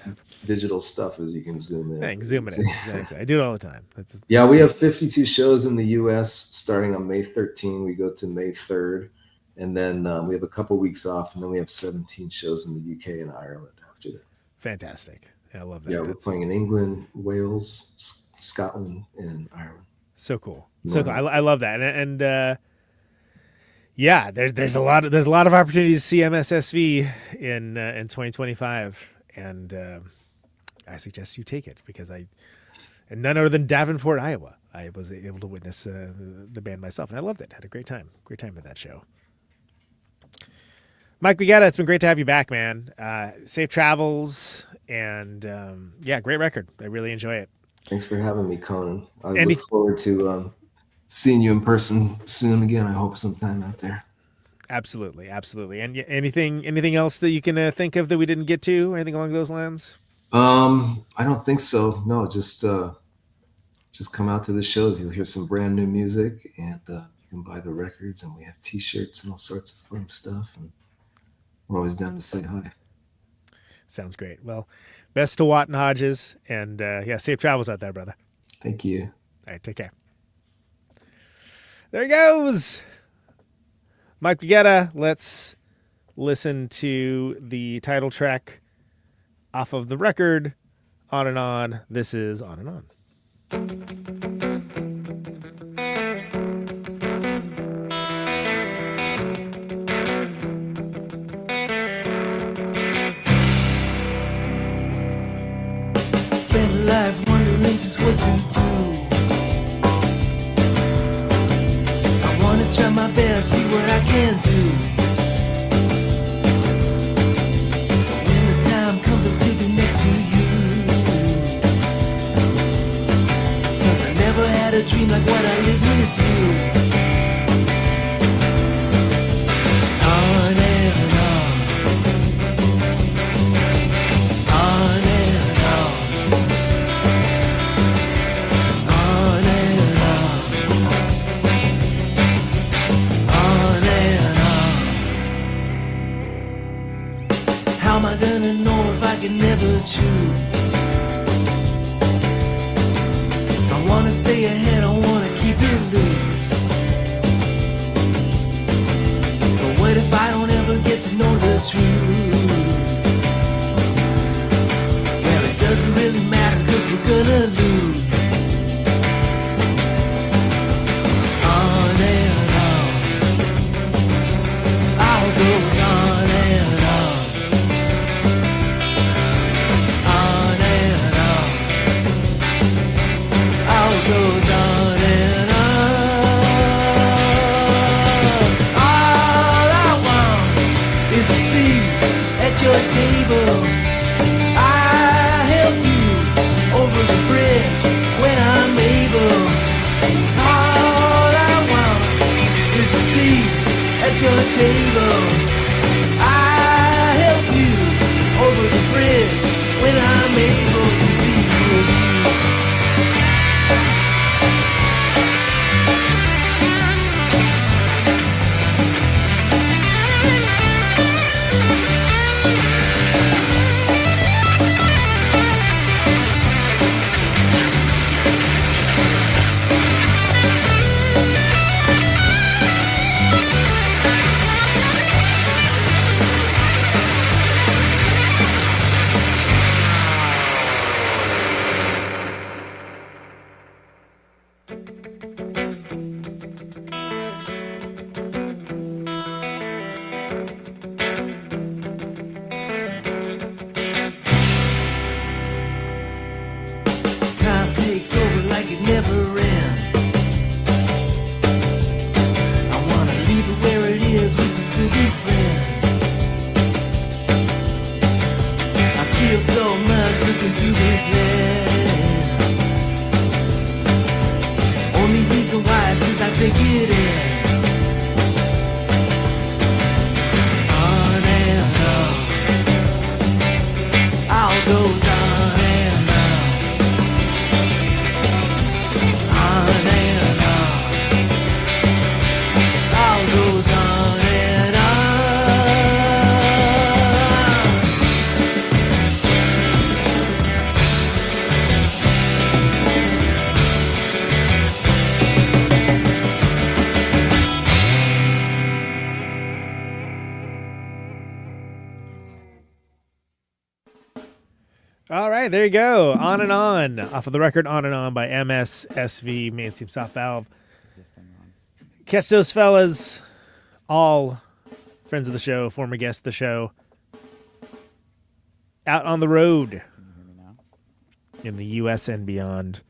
digital stuff is you can zoom in. Yeah, zoom it in. Exactly. I do it all the time. Yeah, we have 52 shows in the U.S. starting on May 13. We go to May 3rd, and then we have a couple weeks off, and then we have 17 shows in the UK and Ireland after that. Fantastic. Yeah, I love that. Yeah, we're playing in England, Wales, Scotland, and Ireland. So cool. So cool. I love that. And yeah, there's a lot of opportunities to see mssv in 2025, and I suggest you take it because and none other than Davenport, Iowa, I was able to witness the band myself, and I loved it. Had a great time at that show. Mike Baggetta, it's been great to have you back, man. Safe travels, and great record. I really enjoy it. Thanks for having me, Conan. I look forward to seeing you in person soon again. I hope sometime out there. Absolutely. And anything else that you can think of that we didn't get to, or anything along those lines? I don't think so. No, just come out to the shows. You'll hear some brand new music, and you can buy the records, and we have T-shirts and all sorts of fun stuff. And we're always down to say hi. Sounds great. Well, best to Watt and Hodges, and safe travels out there, brother. Thank you. All right, take care. There he goes. Mike Baggetta. Let's listen to the title track off of the record, On and On. This is On and On. Spend life wondering just what to do. I wanna try my best, see what I can do. When the time comes, I'll still be next to you. 'Cause I never had a dream like what I live with you. On and on. On and on. On and on. On and on. How am I gonna know if I can never choose? I wanna stay ahead, I wanna keep it loose. But what if I don't ever get to know the truth? Well, it doesn't really matter, 'cause we're gonna lose. On and on. All goes on and on. On and on. All goes on and on. All I want is a seat at your table. I help you over the bridge when I'm able. All I want is a seat at your table. I help you over the bridge when I'm able to be with you. Time takes over like it never ends. I wanna leave it where it is, we can still be friends. I feel so much looking through this lens. Only reason why is 'cause I think it ends. On and on. All goes on and on. On and on. All goes on and on. All right, there you go. On and On. Off of the record, On and On by mssv, Mainstream Soft Valve. Catch those fellas, all friends of the show, former guests of the show, out on the road in the U.S. and beyond.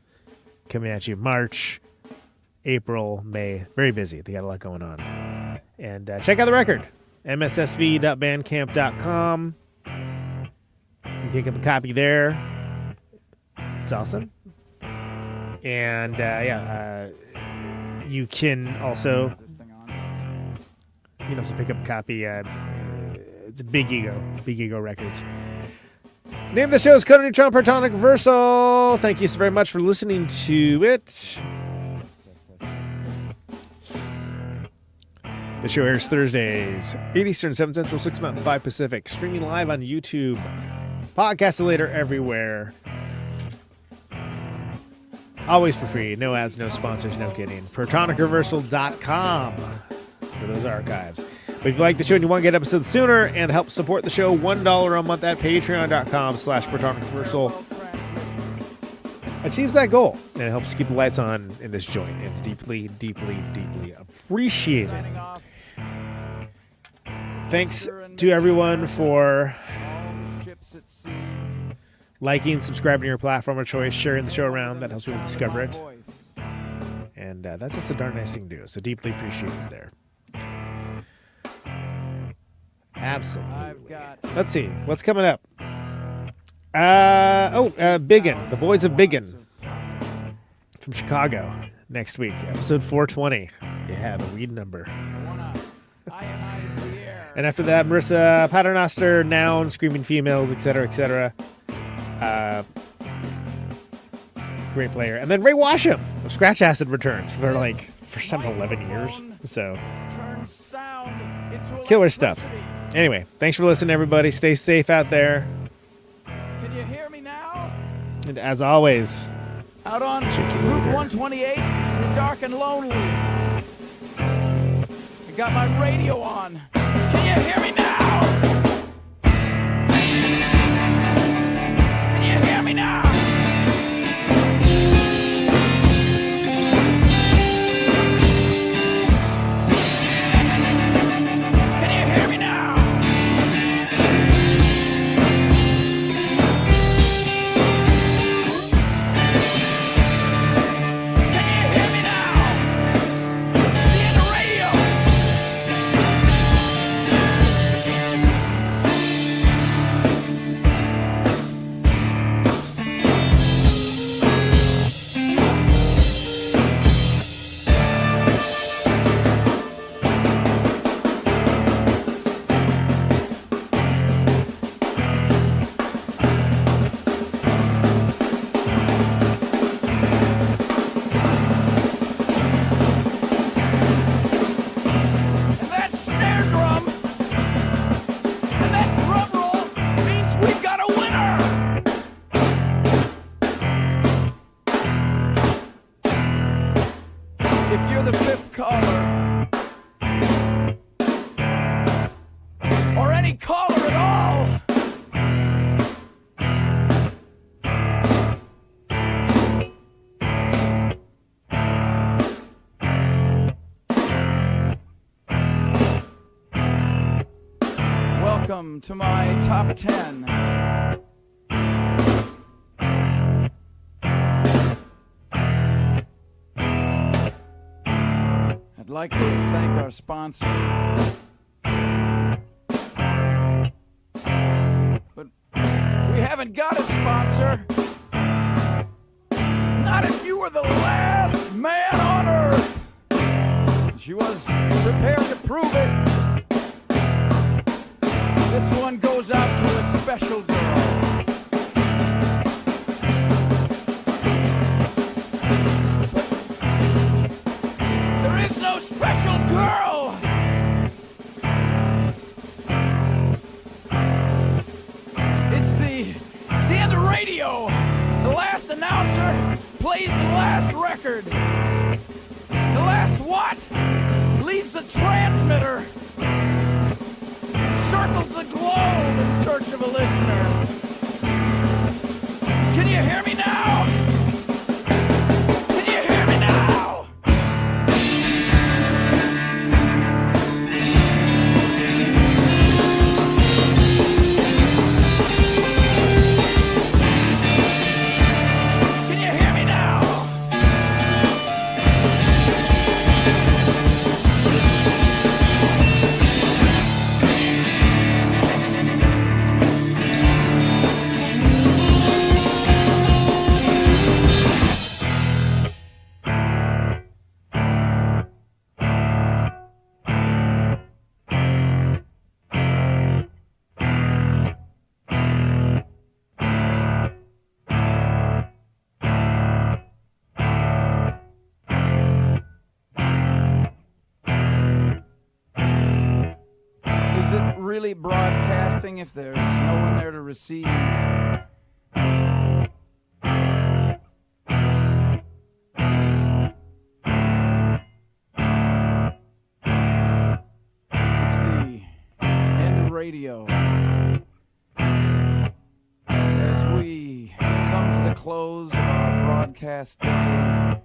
Coming at you March, April, May. Very busy. They got a lot going on. And check out the record, mssv.bandcamp.com. You can pick up a copy there. It's awesome. And you can also pick up a copy. It's a Big Ego Records. Name of the show is Conan, Neutron, Protonic, Reversal. Thank you so very much for listening to it. The show airs Thursdays, 8 Eastern, 7 Central, 6 Mountain, 5 Pacific. Streaming live on YouTube. Podcast later everywhere. Always for free. No ads, no sponsors, no kidding. ProtonicReversal.com for those archives. But if you like the show and you want to get episodes sooner and help support the show, $1 a month at patreon.com/ProtonicReversal achieves that goal. And it helps keep the lights on in this joint. It's deeply, deeply, deeply appreciated. Thanks to everyone for liking, subscribing to your platform of choice, sharing the show around. That helps people discover it. And that's just a darn nice thing to do. So deeply appreciated there. Absolutely. Let's see. What's coming up? Biggin. The Boys of Biggin from Chicago next week. Episode 420. Yeah, the weed number. And after that, Marissa Paternoster, Noun, Screaming Females, etc., etc. Great player. And then Ray Washam of Scratch Acid returns for some 11 years. So, killer stuff. Anyway, thanks for listening, everybody. Stay safe out there. Can you hear me now? And as always, Out on Route 128, you're dark and lonely. I got my radio on. Can you hear me now? Can you hear me now? Can you hear me now? Can you hear me now? Be in the radio. And that snare drum and that drum roll means we've got a winner. If you're the fifth caller, or any caller at all, welcome to my top 10. I'd like to thank our sponsor. But we haven't got a sponsor. Not if you were the last man on earth. She was prepared to prove it. This one goes out to a special girl. There is no special girl. It's the end of radio. The last announcer plays the last record. The last what? Leaves the transmitter. Circles the globe in search of a listener. Can you hear me now? Can you hear me now? Can you hear me now? Is it really broadcasting if there's no one there to receive? radio. As we come to the close of our broadcast day,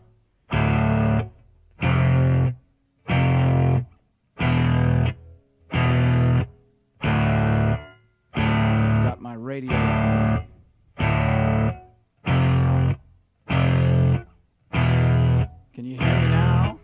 got my radio on. Can you hear me now?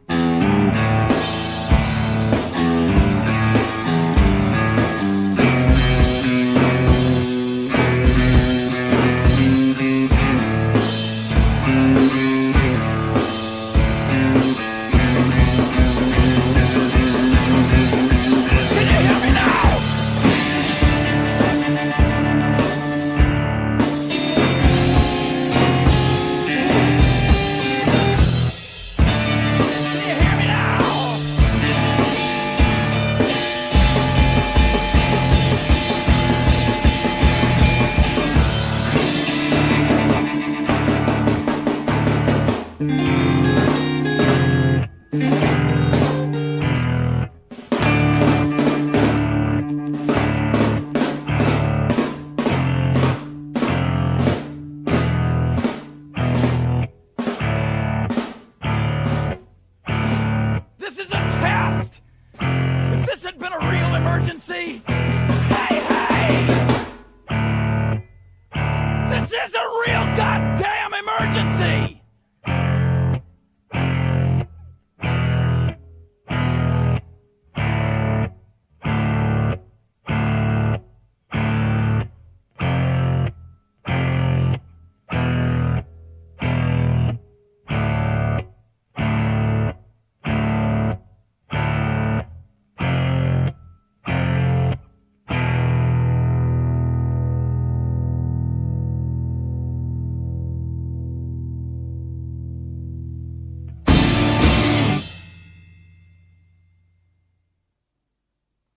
This is a test! If this had been a real emergency,